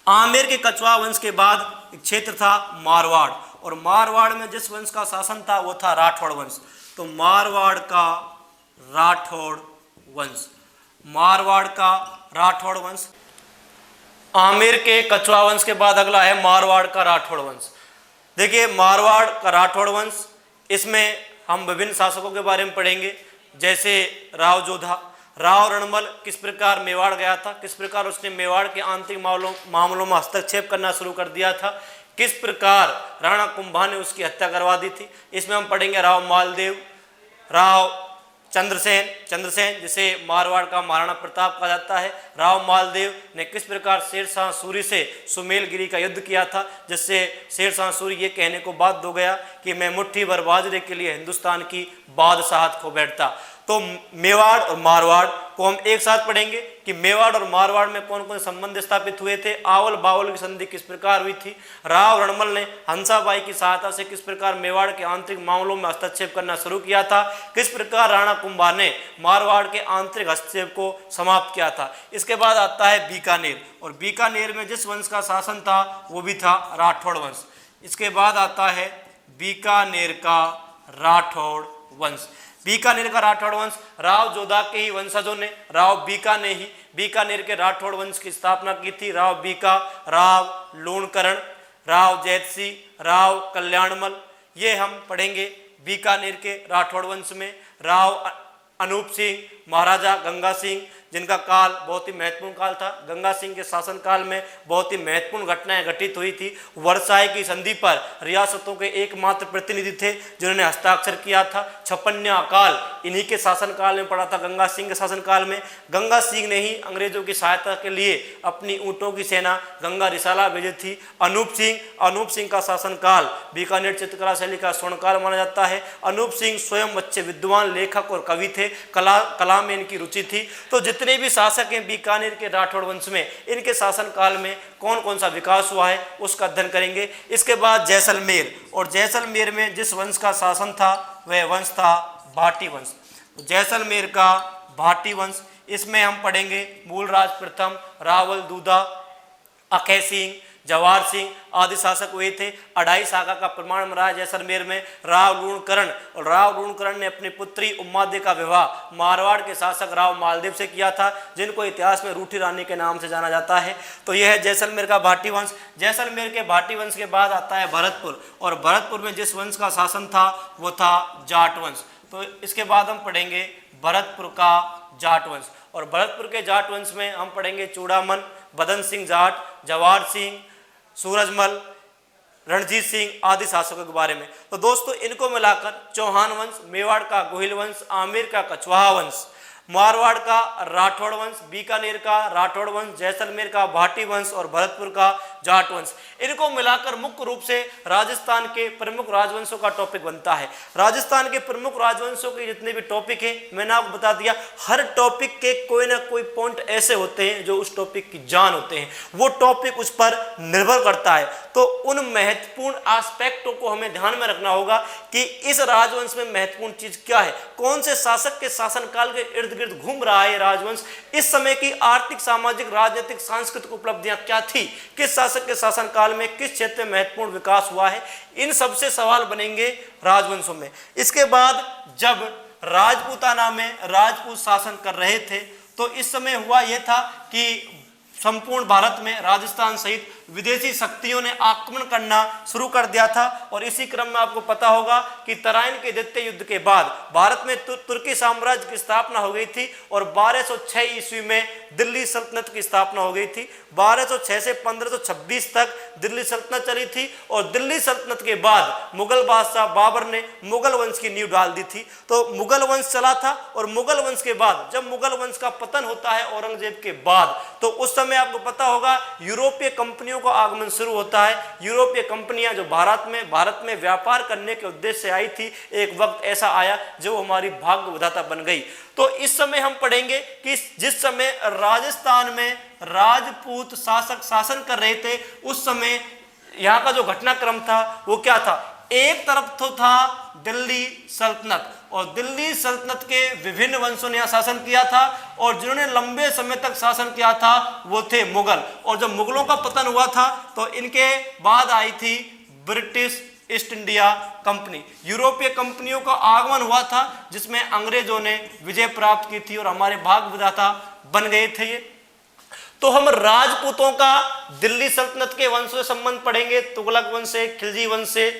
Speaker 1: आमेर के कछवाहा वंश के बाद एक क्षेत्र था मारवाड़, और मारवाड़ में जिस वंश का शासन था वो था राठौड़ वंश। तो मारवाड़ का राठौड़ वंश, मारवाड़ का राठौड़ वंश। आमेर के कछवाहा वंश के बाद अगला है मारवाड़ का राठौड़ वंश। देखिए मारवाड़ का राठौड़ वंश, इसमें हम विभिन्न शासकों के बारे में पढ़ेंगे, जैसे राव जोधा। राव रणमल किस प्रकार मेवाड़ गया था, किस प्रकार उसने मेवाड़ के आंतरिक मामलों में हस्तक्षेप करना शुरू कर दिया था, किस प्रकार राणा कुंभा ने उसकी हत्या करवा दी थी। इसमें हम पढ़ेंगे राव मालदेव, राव चंद्रसेन जिसे मारवाड़ का महाराणा प्रताप कहा जाता है। राव मालदेव ने किस प्रकार शेरशाह सूरी से सुमेलगिरी का युद्ध किया था, जिससे शेरशाह सूरी ये कहने को बाध्य हो गया कि मैं मुट्ठी भर बाजरे के लिए हिंदुस्तान की बादशाहत खो बैठता। तो मेवाड़ और मारवाड़ को हम एक साथ पढ़ेंगे कि मेवाड़ और मारवाड़ में कौन कौन संबंध स्थापित हुए थे, आवल बावल की संधि किस प्रकार हुई थी, राव रणमल ने हंसाबाई की सहायता से किस प्रकार मेवाड़ के आंतरिक मामलों में हस्तक्षेप करना शुरू किया था, किस प्रकार राणा कुंभा ने मारवाड़ के आंतरिक हस्तक्षेप को समाप्त किया था। इसके बाद आता है बीकानेर, और बीकानेर में जिस वंश का शासन था वो भी था राठौड़ वंश। इसके बाद आता है बीकानेर का राठौड़ वंश। बीकानेर का राठौड़ वंश राव जोधा के ही वंशजों ने, राव बीका ने ही बीकानेर के राठौड़ वंश की स्थापना की थी। राव बीका, राव लूणकरण, राव जैतसिंह, राव कल्याणमल, ये हम पढ़ेंगे बीकानेर के राठौड़ वंश में। राव अनूप सिंह, महाराजा गंगा सिंह, जिनका काल बहुत ही महत्वपूर्ण काल था। गंगा सिंह के शासन काल में बहुत ही महत्वपूर्ण घटनाएं घटित हुई थी। वर्साई की संधि पर रियासतों के एकमात्र प्रतिनिधि थे जिन्होंने हस्ताक्षर किया था। 56 अकाल इन्हीं के शासन काल में पड़ा था, गंगा सिंह के शासन काल में। गंगा सिंह ने ही अंग्रेजों की सहायता के लिए अपनी ऊंटों की सेना गंगा रिसाला भेजी थी। अनूप सिंह का शासन काल बीकानेर चित्रकला शैली का स्वर्णकाल माना जाता है। अनूप सिंह स्वयं अच्छे विद्वान लेखक और कवि थे, कला में इनकी रुचि थी। तो जितने भी शासक हैं बीकानेर के राठौड़ वंश में, इनके शासन काल में कौन कौन सा विकास हुआ है उसका अध्ययन करेंगे। इसके बाद जैसलमेर, और जैसलमेर में जिस वंश का शासन था वह वंश था भाटी वंश। जैसलमेर का भाटी वंश, इसमें हम पढ़ेंगे मूलराज प्रथम, रावल दूधा, अखय सिंह, जवाहर सिंह आदि शासक हुए थे। 2.5 शाखा का प्रमाण मिला है जैसलमेर में। राव लूणकरण, और राव लूणकरण ने अपनी पुत्री उम्मादे का विवाह मारवाड़ के शासक राव मालदेव से किया था, जिनको इतिहास में रूठी रानी के नाम से जाना जाता है। तो यह है जैसलमेर का भाटी वंश। जैसलमेर के भाटी वंश के बाद आता है भरतपुर, और भरतपुर में जिस वंश का शासन था वो था जाट वंश। तो इसके बाद हम पढ़ेंगे भरतपुर का जाट वंश, और भरतपुर के जाट वंश में हम पढ़ेंगे चूड़ामन, बदन सिंह जाट, जवाहर सिंह, सूरजमल, रणजीत सिंह आदि शासकों के बारे में। तो दोस्तों इनको मिलाकर चौहान वंश, मेवाड़ का गोहिल वंश, आमेर का कछवाहा वंश, मारवाड़ का राठौड़ वंश, बीकानेर का राठौड़ वंश, जैसलमेर का भाटी वंश और भरतपुर का जाट वंश, इनको मिलाकर मुख्य रूप से राजस्थान के प्रमुख राजवंशों का टॉपिक बनता है। राजस्थान के प्रमुख राजवंशों के जितने भी टॉपिक हैं मैंने आपको बता दिया। हर टॉपिक के कोई ना कोई पॉइंट ऐसे होते हैं जो उस टॉपिक की जान होते हैं, वो टॉपिक उस पर निर्भर करता है। तो उन महत्वपूर्ण एस्पेक्टों को हमें ध्यान में रखना होगा कि इस राजवंश में महत्वपूर्ण चीज क्या है, कौन से शासक के शासनकाल के इर्द गिर्द घूम रहा है राजवंश, इस समय की आर्थिक, सामाजिक, राजनीतिक, सांस्कृतिक उपलब्धियां क्या थी, किस शासक के शासनकाल में किस क्षेत्र में महत्वपूर्ण विकास हुआ है, इन सबसे सवाल बनेंगे राजवंशों में। इसके बाद जब राजपूताना में राजपूत शासन कर रहे थे तो इस समय हुआ यह था कि संपूर्ण भारत में राजस्थान सहित विदेशी शक्तियों ने आक्रमण करना शुरू कर दिया था। और इसी क्रम में आपको पता होगा कि तराइन के द्वितीय युद्ध के बाद भारत में तुर्की साम्राज्य की स्थापना हो गई थी और 1206 ईस्वी में दिल्ली सल्तनत की स्थापना हो गई थी। 1206 से 1526 तक दिल्ली सल्तनत चली थी और दिल्ली सल्तनत के बाद मुगल बादशाह बाबर ने मुगल वंश की नींव डाल दी थी। तो मुगल वंश चला था और मुगल वंश के बाद जब मुगल वंश का पतन होता है औरंगजेब के बाद, तो उस समय आपको पता होगा यूरोपीय कंपनियों का आगमन शुरू होता है। यूरोपीय कंपनियां जो भारत में व्यापार करने के उद्देश्य से आई थी, एक वक्त ऐसा आया जो हमारी भाग्य विधाता बन गई। तो इस समय हम पढ़ेंगे कि जिस समय राजस्थान में राजपूत शासक शासन कर रहे थे उस समय यहाँ का जो घटनाक्रम था वो क्या था। एक तरफ तो था दिल्ली सल्तनत और दिल्ली सल्तनत के विभिन्न वंशों ने शासन किया था और जिन्होंने लंबे समय तक शासन किया था वो थे मुगल। और जब मुगलों का पतन हुआ था तो इनके बाद आई थी ब्रिटिश ईस्ट इंडिया कंपनी। यूरोपीय कंपनियों का आगमन हुआ था जिसमें अंग्रेजों ने विजय प्राप्त की थी और हमारे भाग्य विधाता बन गए थे ये। तो हम राजपूतों का दिल्ली सल्तनत के वंश से संबंध पढ़ेंगे, तुगलक वंश से, खिलजी वंश से,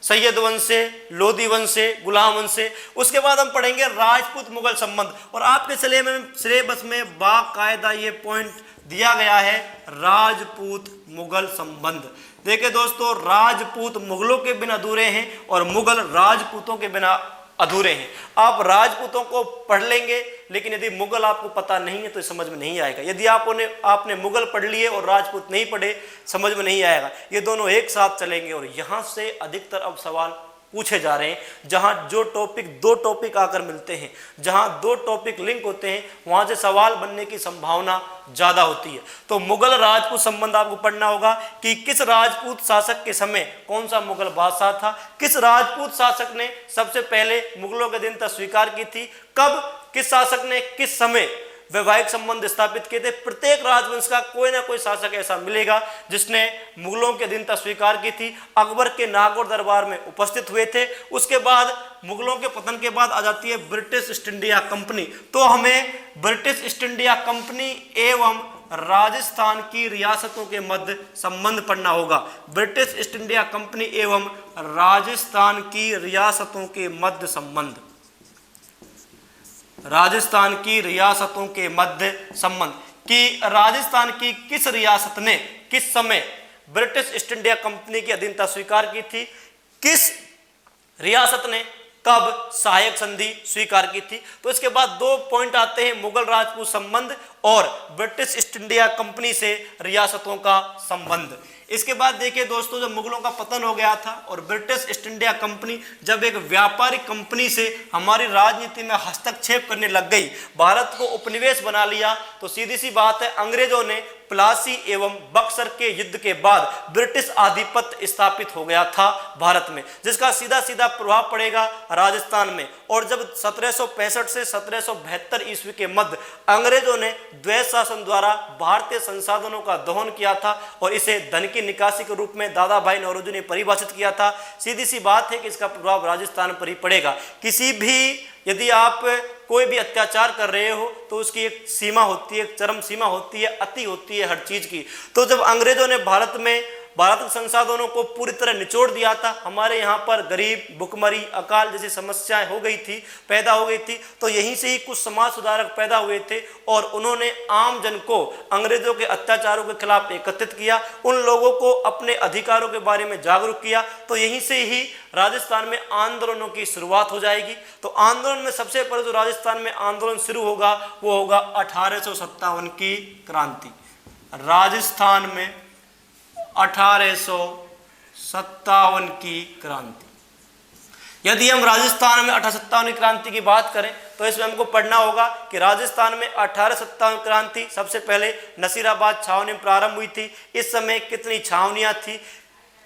Speaker 1: सैयद वंश से, लोधी वंश से, गुलाम वंश से। उसके बाद हम पढ़ेंगे राजपूत मुगल संबंध। और आपके सिलेबस में बाकायदा ये पॉइंट दिया गया है, राजपूत मुगल संबंध। देखिए दोस्तों, राजपूत मुगलों के बिना अधूरे हैं और मुगल राजपूतों के बिना अधूरे हैं। आप राजपूतों को पढ़ लेंगे, लेकिन यदि मुगल आपको पता नहीं है तो समझ में नहीं आएगा। यदि आपने मुगल पढ़ लिए और राजपूत नहीं पढ़े, समझ में नहीं आएगा। ये दोनों एक साथ चलेंगे। और यहाँ से अधिकतर अब सवाल पूछे जा रहे हैं, जहां जो टॉपिक, दो टॉपिक आकर मिलते हैं, जहां दो टॉपिक लिंक होते हैं, वहां से सवाल बनने की संभावना ज्यादा होती है। तो मुगल राजपूत संबंध आपको पढ़ना होगा कि किस राजपूत शासक के समय कौन सा मुगल बादशाह था, किस राजपूत शासक ने सबसे पहले मुगलों के अधीनता स्वीकार की थी, कब किस शासक ने किस समय वैवाहिक संबंध स्थापित किए थे। प्रत्येक राजवंश का कोई ना कोई शासक ऐसा मिलेगा जिसने मुगलों की अधीनता स्वीकार की थी, अकबर के नागौर दरबार में उपस्थित हुए थे। उसके बाद मुगलों के पतन के बाद आ जाती है ब्रिटिश ईस्ट इंडिया कंपनी। तो हमें ब्रिटिश ईस्ट इंडिया कंपनी एवं राजस्थान की रियासतों के मध्य संबंध पढ़ना होगा। ब्रिटिश ईस्ट इंडिया कंपनी एवं राजस्थान की रियासतों के मध्य संबंध, राजस्थान की रियासतों के मध्य संबंध कि राजस्थान की किस रियासत ने किस समय ब्रिटिश ईस्ट इंडिया कंपनी की अधीनता स्वीकार की थी, किस रियासत ने कब सहायक संधि स्वीकार की थी। तो इसके बाद दो पॉइंट आते हैं, मुगल राजपूत संबंध और ब्रिटिश ईस्ट इंडिया कंपनी से रियासतों का संबंध। इसके बाद देखिए दोस्तों, जब मुगलों का पतन हो गया था और ब्रिटिश ईस्ट इंडिया कंपनी जब एक व्यापारिक कंपनी से हमारी राजनीति में हस्तक्षेप करने लग गई, भारत को उपनिवेश बना लिया, तो सीधी सी बात है अंग्रेजों ने प्लासी एवं बक्सर के युद्ध के बाद ब्रिटिश आधिपत्य स्थापित हो गया था भारत में, जिसका सीधा सीधा प्रभाव पड़ेगा राजस्थान में। और जब 1765 से 1772 ईस्वी के मध्य अंग्रेजों ने द्वैत शासन द्वारा भारतीय संसाधनों का दोहन किया था और इसे धन की निकासी के रूप में दादा भाई नौरोजी ने परिभाषित किया था, सीधी सी बात है कि इसका प्रभाव राजस्थान पर ही पड़ेगा। किसी भी यदि आप कोई भी अत्याचार कर रहे हो तो उसकी एक सीमा होती है, एक चरम सीमा होती है, अति होती है हर चीज की। तो जब अंग्रेजों ने भारत के संसाधनों को पूरी तरह निचोड़ दिया था, हमारे यहाँ पर गरीब, भुखमरी, अकाल जैसी समस्याएं पैदा हो गई थी, तो यहीं से ही कुछ समाज सुधारक पैदा हुए थे और उन्होंने आम जन को अंग्रेजों के अत्याचारों के खिलाफ एकत्रित किया, उन लोगों को अपने अधिकारों के बारे में जागरूक किया। तो यहीं से ही राजस्थान में आंदोलनों की शुरुआत हो जाएगी। तो आंदोलन में सबसे पहले जो राजस्थान में आंदोलन शुरू होगा वो होगा 1857 की क्रांति। राजस्थान में 1857 की क्रांति। यदि हम राजस्थान में 1857 की क्रांति की बात करें तो इसमें हमको पढ़ना होगा कि राजस्थान में 1857 क्रांति सबसे पहले नसीराबाद छावनी में प्रारंभ हुई थी। इस समय कितनी छावनियां थी?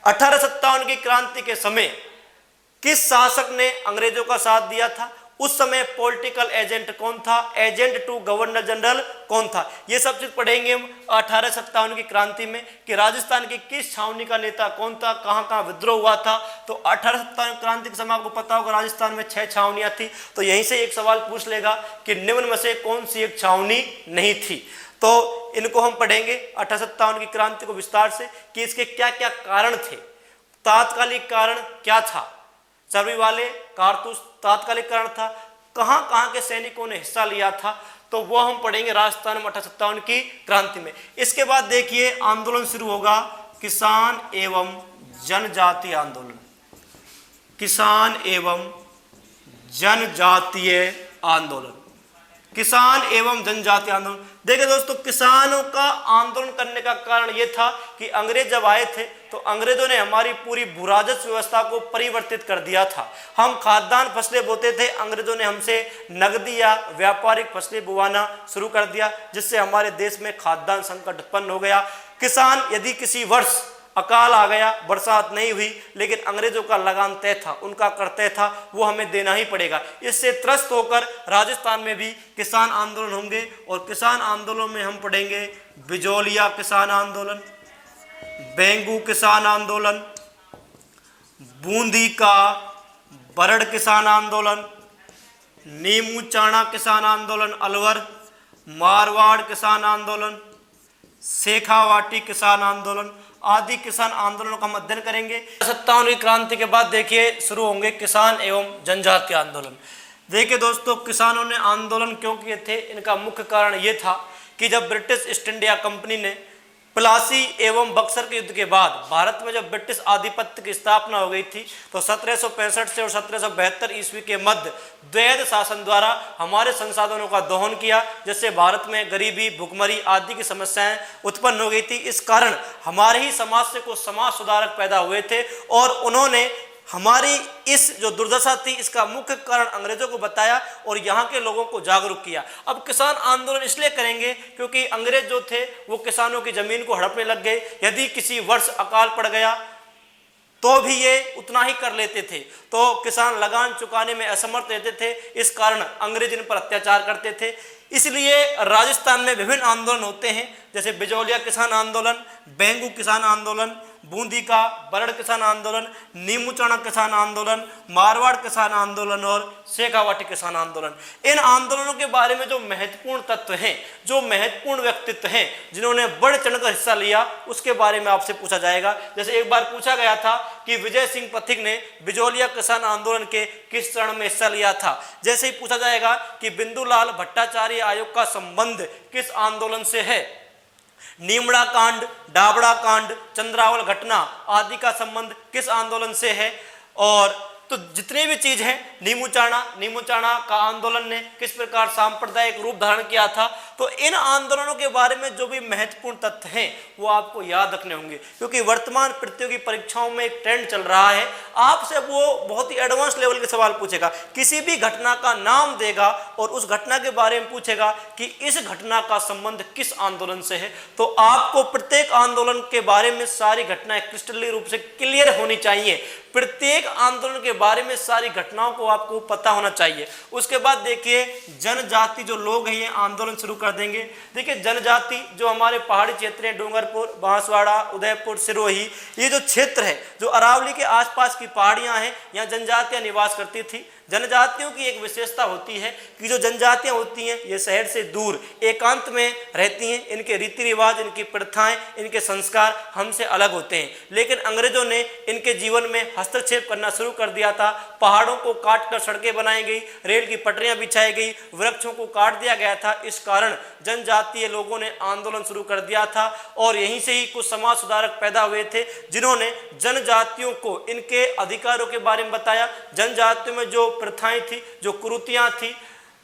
Speaker 1: 1857 की क्रांति के समय किस शासक ने अंग्रेजों का साथ दिया था? उस समय पॉलिटिकल एजेंट कौन था? एजेंट टू गवर्नर जनरल कौन था? ये सब चीज पढ़ेंगे हम 1857 की क्रांति में कि राजस्थान की किस छावनी का नेता कौन था, कहां कहां विद्रोह हुआ था। तो 1857 क्रांति के समय आपको पता होगा राजस्थान में 6 छावनियां थी। तो यहीं से एक सवाल पूछ लेगा कि निम्न में से कौन सी एक छावनी नहीं थी। तो इनको हम पढ़ेंगे 1857 की क्रांति को विस्तार से कि इसके क्या क्या कारण थे, तात्कालिक कारण क्या था, चर्बी वाले कारतूस तात्कालिक कारण था, कहां कहां के सैनिकों ने हिस्सा लिया था, तो वो हम पढ़ेंगे राजस्थान में 1857 की क्रांति में। इसके बाद देखिए आंदोलन शुरू होगा, किसान एवं जनजातीय आंदोलन। किसान एवं जनजातीय आंदोलन, किसान एवं जनजातीय आंदोलन। देखिए दोस्तों, किसानों का आंदोलन करने का कारण यह था कि अंग्रेज जब आए थे तो अंग्रेजों ने हमारी पूरी भूराजस्व व्यवस्था को परिवर्तित कर दिया था। हम खाद्यान्न फसलें बोते थे, अंग्रेजों ने हमसे नगदी या व्यापारिक फसलें बुवाना शुरू कर दिया, जिससे हमारे देश में खाद्यान्न संकट उत्पन्न हो गया। किसान यदि किसी वर्ष अकाल आ गया, बरसात नहीं हुई, लेकिन अंग्रेजों का लगान तय था, उनका कर तय था, वो हमें देना ही पड़ेगा। इससे त्रस्त होकर राजस्थान में भी किसान आंदोलन होंगे और किसान आंदोलन में हम पढ़ेंगे बिजौलिया किसान आंदोलन, बेंगू किसान आंदोलन, बूंदी का बरड़ किसान आंदोलन, नीमू चाणा किसान आंदोलन अलवर, मारवाड़ किसान आंदोलन, शेखावाटी किसान आंदोलन आदि किसान आंदोलनों का हम अध्ययन करेंगे। 57वीं क्रांति के बाद देखिए शुरू होंगे किसान एवं जनजातीय आंदोलन। देखिए दोस्तों, किसानों ने आंदोलन क्यों किए थे? इनका मुख्य कारण ये था कि जब ब्रिटिश ईस्ट इंडिया कंपनी ने प्लासी एवं बक्सर के युद्ध के बाद भारत में जब ब्रिटिश आधिपत्य की स्थापना हो गई थी तो 1765 से और 1772 ईस्वी के मध्य द्वैध शासन द्वारा हमारे संसाधनों का दोहन किया, जिससे भारत में गरीबी, भुखमरी आदि की समस्याएं उत्पन्न हो गई थी। इस कारण हमारे ही समाज से कुछ समाज सुधारक पैदा हुए थे और उन्होंने हमारी इस जो दुर्दशा थी इसका मुख्य कारण अंग्रेजों को बताया और यहाँ के लोगों को जागरूक किया। अब किसान आंदोलन इसलिए करेंगे क्योंकि अंग्रेज जो थे वो किसानों की जमीन को हड़पने लग गए। यदि किसी वर्ष अकाल पड़ गया तो भी ये उतना ही कर लेते थे, तो किसान लगान चुकाने में असमर्थ रहते थे। इस कारण अंग्रेज इन पर अत्याचार करते थे। इसलिए राजस्थान में विभिन्न आंदोलन होते हैं, जैसे बिजौलिया किसान आंदोलन, बेंगू किसान आंदोलन, बूंदी का बरड़ किसान आंदोलन, नीमूचाणा किसान आंदोलन, मारवाड़ किसान आंदोलन और शेखावाटी किसान आंदोलन। इन आंदोलनों के बारे में जो महत्वपूर्ण तत्व हैं, जो महत्वपूर्ण व्यक्तित्व हैं जिन्होंने बढ़ चढ़कर हिस्सा लिया, उसके बारे में आपसे पूछा जाएगा। जैसे एक बार पूछा गया था कि विजय सिंह पथिक ने बिजौलिया किसान आंदोलन के किस चरण में हिस्सा लिया था। जैसे ही पूछा जाएगा कि बिंदुलाल भट्टाचार्य आयोग का संबंध किस आंदोलन से है, नीमड़ा कांड, डाबड़ा कांड, चंद्रावल घटना आदि का संबंध किस आंदोलन से है, और तो जितनी भी चीज है, नीमूचाणा का आंदोलन ने किस प्रकार सांप्रदायिक रूप धारण किया था। तो इन आंदोलनों के बारे में जो भी महत्वपूर्ण तथ्य हैं वो आपको याद रखने होंगे, क्योंकि वर्तमान प्रतियोगी परीक्षाओं में एक ट्रेंड चल रहा है। आपसे वो बहुत ही एडवांस लेवल के सवाल पूछेगा, किसी भी घटना का नाम देगा और उस घटना के बारे में पूछेगा कि इस घटना का संबंध किस आंदोलन से है। तो आपको प्रत्येक आंदोलन के बारे में सारी घटनाएं क्रिस्टलीय रूप से क्लियर होनी चाहिए। प्रत्येक आंदोलन के बारे में सारी घटनाओं को आपको पता होना चाहिए। उसके बाद देखिए जनजाति जो लोग हैं ये आंदोलन शुरू कर देंगे। देखिए जनजाति जो हमारे पहाड़ी क्षेत्र हैं, डूंगरपुर, बांसवाड़ा, उदयपुर, सिरोही, ये जो क्षेत्र है, जो अरावली के आसपास की पहाड़ियां हैं, यहाँ जनजातियां निवास करती थी। जनजातियों की एक विशेषता होती है कि जो जनजातियां होती हैं ये शहर से दूर एकांत में रहती हैं। इनके रीति रिवाज, इनकी प्रथाएं, इनके संस्कार हमसे अलग होते हैं। लेकिन अंग्रेजों ने इनके जीवन में हस्तक्षेप करना शुरू कर दिया था। पहाड़ों को काट कर सड़कें बनाई गई, रेल की पटरियां बिछाई गई, वृक्षों को काट दिया गया था। इस कारण जनजातीय लोगों ने आंदोलन शुरू कर दिया था और यहीं से ही कुछ समाज सुधारक पैदा हुए थे जिन्होंने जनजातियों को इनके अधिकारों के बारे में बताया। जनजातियों में जो प्रथाएं थी, जो कुरीतियां थी,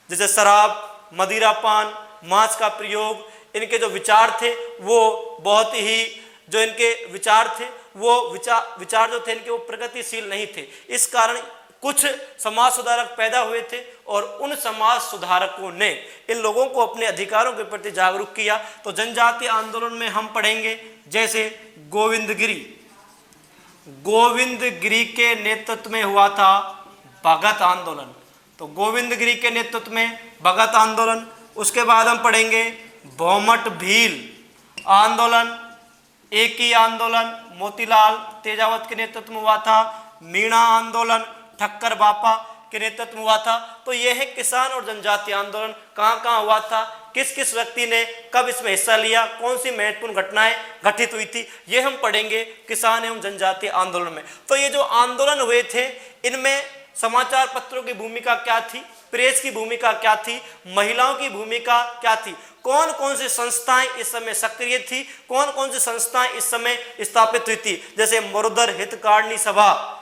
Speaker 1: जैसे शराब, मदिरापान, मांस का प्रयोग, इनके जो विचार थे वो बहुत ही जो इनके विचार थे वो विचार जो थे इनके वो प्रगतिशील नहीं थे। इस कारण कुछ समाज सुधारक पैदा हुए थे और उन समाज सुधारकों ने इन लोगों को अपने अधिकारों के प्रति जागरूक किया। तो जनजातीय आंदोलन में हम पढ़ेंगे जैसे गोविंदगिरी के नेतृत्व में हुआ था भगत आंदोलन। तो गोविंदगिरी के नेतृत्व में भगत आंदोलन। उसके बाद हम पढ़ेंगे भौमट भील आंदोलन, एकी आंदोलन मोतीलाल तेजावत के नेतृत्व में हुआ था। मीणा आंदोलन ठक्कर बापा के नेतृत्व में हुआ था। तो यह है किसान और जनजातीय आंदोलन कहाँ कहाँ हुआ था, किस किस व्यक्ति ने कब इसमें हिस्सा लिया, कौन सी महत्वपूर्ण घटनाएं घटित हुई थी, ये हम पढ़ेंगे किसान एवं जनजातीय आंदोलन में। तो ये जो आंदोलन हुए थे इनमें समाचार पत्रों की भूमिका क्या थी, प्रेस की भूमिका क्या थी, महिलाओं की भूमिका क्या थी, कौन कौन सी संस्थाएं इस समय सक्रिय थी, कौन कौन सी संस्थाएं इस समय स्थापित हुई थी। जैसे मरुधर हितकारिणी सभा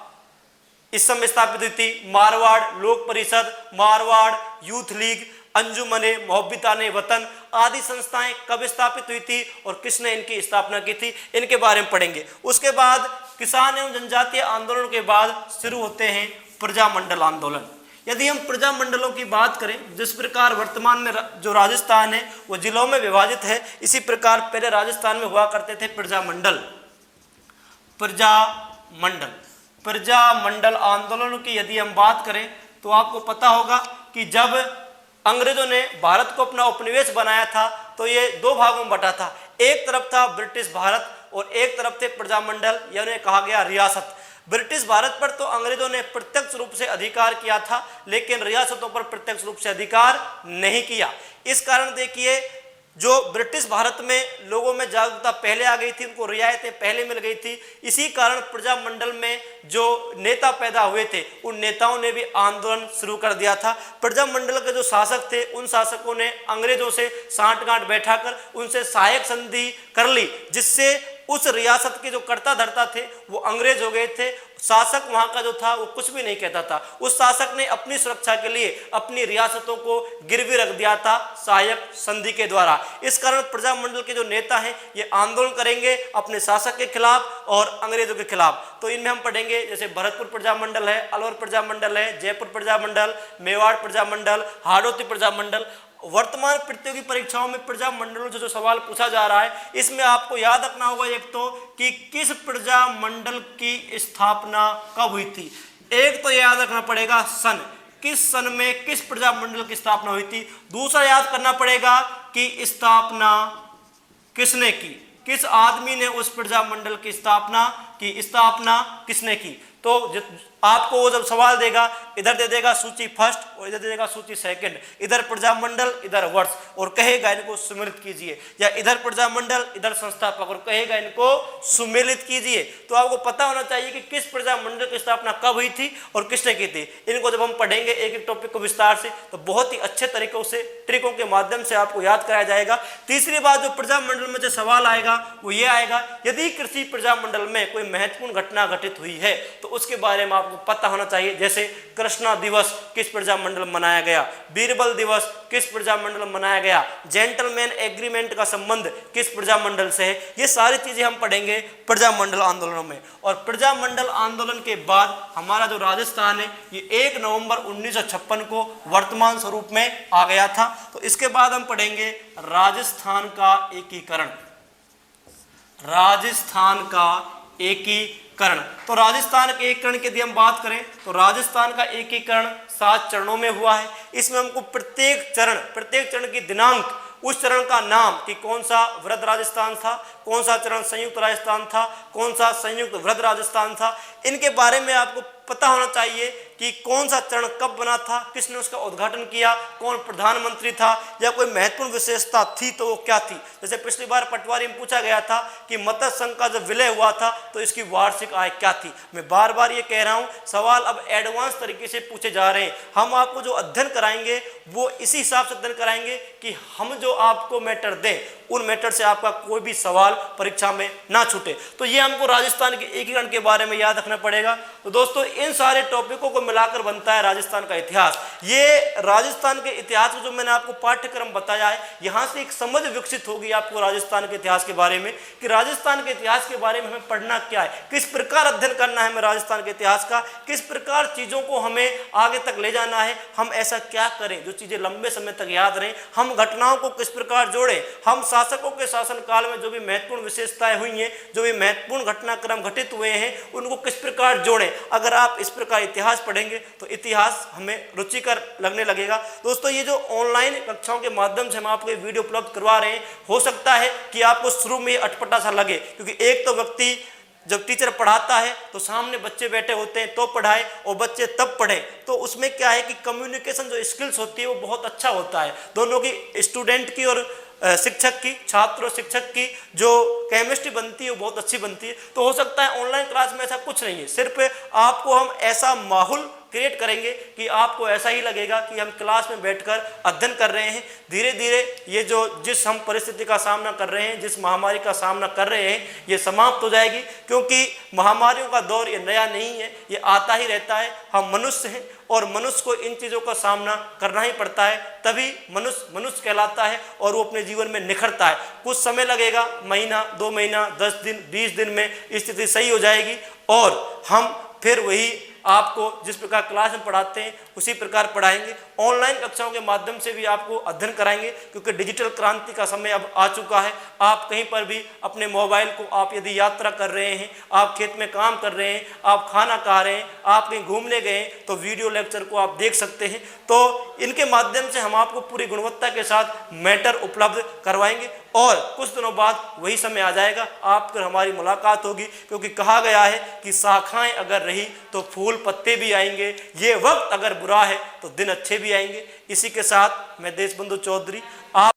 Speaker 1: इस समय स्थापित हुई थी, मारवाड़ लोक परिषद, मारवाड़ यूथ लीग, अंजुमने मोहब्बताने वतन आदि संस्थाएं कब स्थापित हुई थी और किसने इनकी स्थापना की थी, इनके बारे में पढ़ेंगे। उसके बाद किसान एवं जनजातीय आंदोलन के बाद शुरू होते हैं प्रजामंडल आंदोलन। यदि हम प्रजामंडलों की बात करें, जिस प्रकार वर्तमान में जो राजस्थान है वो जिलों में विभाजित है, इसी प्रकार पहले राजस्थान में हुआ करते थे प्रजामंडल आंदोलनों की यदि हम बात करें तो आपको पता होगा कि जब अंग्रेजों ने भारत को अपना उपनिवेश बनाया था तो ये दो भागों में बटा था। एक तरफ था ब्रिटिश भारत और एक तरफ थे प्रजामंडल, यानी कहा गया रियासत। ब्रिटिश भारत पर तो अंग्रेजों ने प्रत्यक्ष रूप से अधिकार किया था, लेकिन रियासतों पर प्रत्यक्ष रूप से अधिकार नहीं किया। इस कारण देखिए जो ब्रिटिश भारत में लोगों में जागरूकता पहले आ गई थी, उनको रियायतें पहले मिल गई थी, इसी कारण प्रजामंडल में जो नेता पैदा हुए थे उन नेताओं ने भी आंदोलन शुरू कर दिया था। प्रजामंडल के जो शासक थे उन शासकों ने अंग्रेजों से सांठगांठ बैठाकर उनसे सहायक संधि कर ली, जिससे उस रियासत के जो कर्ता धर्ता थे वो अंग्रेज हो गए थे। शासक वहां का जो था वो कुछ भी नहीं कहता था। उस शासक ने अपनी सुरक्षा के लिए अपनी रियासतों को गिरवी रख दिया था सहायक संधि के द्वारा। इस कारण प्रजामंडल के जो नेता हैं ये आंदोलन करेंगे अपने शासक के खिलाफ और अंग्रेजों के खिलाफ। तो इनमें हम पढ़ेंगे जैसे भरतपुर प्रजामंडल है, अलवर प्रजामंडल है, जयपुर प्रजामंडल, मेवाड़ प्रजामंडल, हाड़ौती प्रजामंडल। वर्तमान प्रतियोगी परीक्षाओं में प्रजामंडलों से जो सवाल पूछा जा रहा है इसमें आपको याद रखना होगा एक तो कि किस प्रजामंडल की स्थापना कब हुई थी। एक तो याद रखना पड़ेगा सन, किस सन में किस प्रजामंडल की स्थापना हुई थी। दूसरा याद करना पड़ेगा कि स्थापना किसने की, किस आदमी ने उस प्रजामंडल की स्थापना की, स्थापना किसने की। तो आपको वो जब सवाल देगा इधर दे देगा सूची फर्स्ट और इधर दे देगा सूची सेकंड, इधर प्रजामंडल इधर वर्ष और कहेगा इनको सुमेलित कीजिए, या इधर प्रजामंडल इधर संस्थापक और कहेगा इनको सुमेलित कीजिए। तो आपको पता होना चाहिए कि किस प्रजामंडल की स्थापना कब हुई थी और किसने की थी। इनको जब हम पढ़ेंगे एक एक टॉपिक को विस्तार से तो बहुत ही अच्छे तरीकों से ट्रिकों के माध्यम से आपको याद कराया जाएगा। तीसरी बात जो प्रजामंडल में जो सवाल आएगा वो ये आएगा, यदि कृषि प्रजामंडल में कोई महत्वपूर्ण घटना घटित हुई है तो उसके बारे में आपको पता होना चाहिए। जैसे कृष्णा दिवस किस प्रजामंडल मनाया गया, बीरबल दिवस किस प्रजामंडल मनाया गया, जेंटलमैन एग्रीमेंट का संबंध किस प्रजामंडल से है। ये सारी चीजें हम पढ़ेंगे प्रजामंडल आंदोलनों में। और प्रजामंडल आंदोलन के बाद हमारा जो राजस्थान है ये 1 नवंबर 1956 को वर्तमान स्वरूप में आ गया था। तो इसके बाद हम पढ़ेंगे राजस्थान का एकीकरण, राजस्थान का एकीकरण। तो राजस्थान के एकीकरण की यदि हम बात करें तो राजस्थान का एकीकरण 7 चरणों में हुआ है। इसमें हमको प्रत्येक चरण की दिनांक, उस चरण का नाम कि कौन सा वृहद राजस्थान था, कौन सा चरण संयुक्त राजस्थान था, कौन सा संयुक्त वृहद राजस्थान था, इनके बारे में आपको पता होना चाहिए कि कौन सा चरण कब बना था, किसने उसका उद्घाटन किया, कौन प्रधानमंत्री था, या कोई महत्वपूर्ण विशेषता थी तो वो क्या थी। जैसे पिछली बार पटवारी में पूछा गया था कि मत्स्य संघ का जब विलय हुआ था तो इसकी वार्षिक आय क्या थी। मैं बार बार ये कह रहा हूँ सवाल अब एडवांस तरीके से पूछे जा रहे हैं। हम आपको जो अध्ययन कराएंगे वो इसी हिसाब से अध्ययन कराएंगे कि हम जो आपको मैटर दें उन मैटर से आपका कोई भी सवाल परीक्षा में ना छूटे। तो ये हमको राजस्थान के एकीकरण के बारे में याद रखना पड़ेगा। तो दोस्तों इन सारे टॉपिकों को मिलाकर बनता है राजस्थान का इतिहास। ये राजस्थान के इतिहास को जो मैंने आपको पाठ्यक्रम बताया है, यहाँ से एक समझ विकसित होगी आपको राजस्थान के इतिहास के बारे में कि राजस्थान के इतिहास के बारे में हमें पढ़ना क्या है, किस प्रकार अध्ययन करना है हमें राजस्थान के इतिहास का, किस प्रकार चीज़ों को हमें आगे तक ले जाना है, हम ऐसा क्या करें जो चीज़ें लंबे समय तक याद रहें, हम घटनाओं को किस प्रकार जोड़ें, हम शासकों के शासनकाल में जो भी महत्वपूर्ण विशेषताएं हुई हैं, जो भी महत्वपूर्ण घटनाक्रम घटित हुए हैं, उनको किस प्रकार जोड़ें। अगर आप इस प्रकार इतिहास पढ़ेंगे तो इतिहास हमें रुचिकर लगने लगेगा। दोस्तों ये जो ऑनलाइन कक्षाओं के माध्यम से हम आपको ये वीडियो उपलब्ध करवा रहे हैं, हो सकता है कि आपको शुरू में अटपटा सा लगे, क्योंकि एक तो व्यक्ति जब टीचर पढ़ाता है तो सामने बच्चे बैठे होते हैं तो पढ़ाए और बच्चे तब पढ़े, तो उसमें क्या है कि कम्युनिकेशन जो स्किल्स होती है वो बहुत अच्छा होता है दोनों की, स्टूडेंट की और शिक्षक की, छात्र और शिक्षक की जो केमिस्ट्री बनती है वो बहुत अच्छी बनती है। तो हो सकता है ऑनलाइन क्लास में ऐसा कुछ नहीं है, सिर्फ आपको हम ऐसा माहौल क्रिएट करेंगे कि आपको ऐसा ही लगेगा कि हम क्लास में बैठकर अध्ययन कर रहे हैं। धीरे धीरे ये जो जिस हम परिस्थिति का सामना कर रहे हैं, जिस महामारी का सामना कर रहे हैं, ये समाप्त हो जाएगी, क्योंकि महामारियों का दौर ये नया नहीं है, ये आता ही रहता है। हम मनुष्य हैं और मनुष्य को इन चीज़ों का सामना करना ही पड़ता है, तभी मनुष्य मनुष्य कहलाता है और वो अपने जीवन में निखरता है। कुछ समय लगेगा, महीना, 2 महीना, 10 दिन, 20 दिन में स्थिति सही हो जाएगी और हम फिर वही आपको जिस प्रकार क्लास में पढ़ाते हैं उसी प्रकार पढ़ाएंगे। ऑनलाइन कक्षाओं के माध्यम से भी आपको अध्ययन कराएंगे, क्योंकि डिजिटल क्रांति का समय अब आ चुका है। आप कहीं पर भी अपने मोबाइल को, आप यदि यात्रा कर रहे हैं, आप खेत में काम कर रहे हैं, आप खाना खा रहे हैं, आप कहीं घूमने गए हैं, तो वीडियो लेक्चर को आप देख सकते हैं। तो इनके माध्यम से हम आपको पूरी गुणवत्ता के साथ मैटर उपलब्ध करवाएंगे और कुछ दिनों बाद वही समय आ जाएगा, आपकर हमारी मुलाकात होगी, क्योंकि कहा गया है कि शाखाएं अगर रही तो फूल पत्ते भी आएंगे, ये वक्त अगर बुरा है तो दिन अच्छे भी आएंगे। इसी के साथ मैं देशबंधु चौधरी आप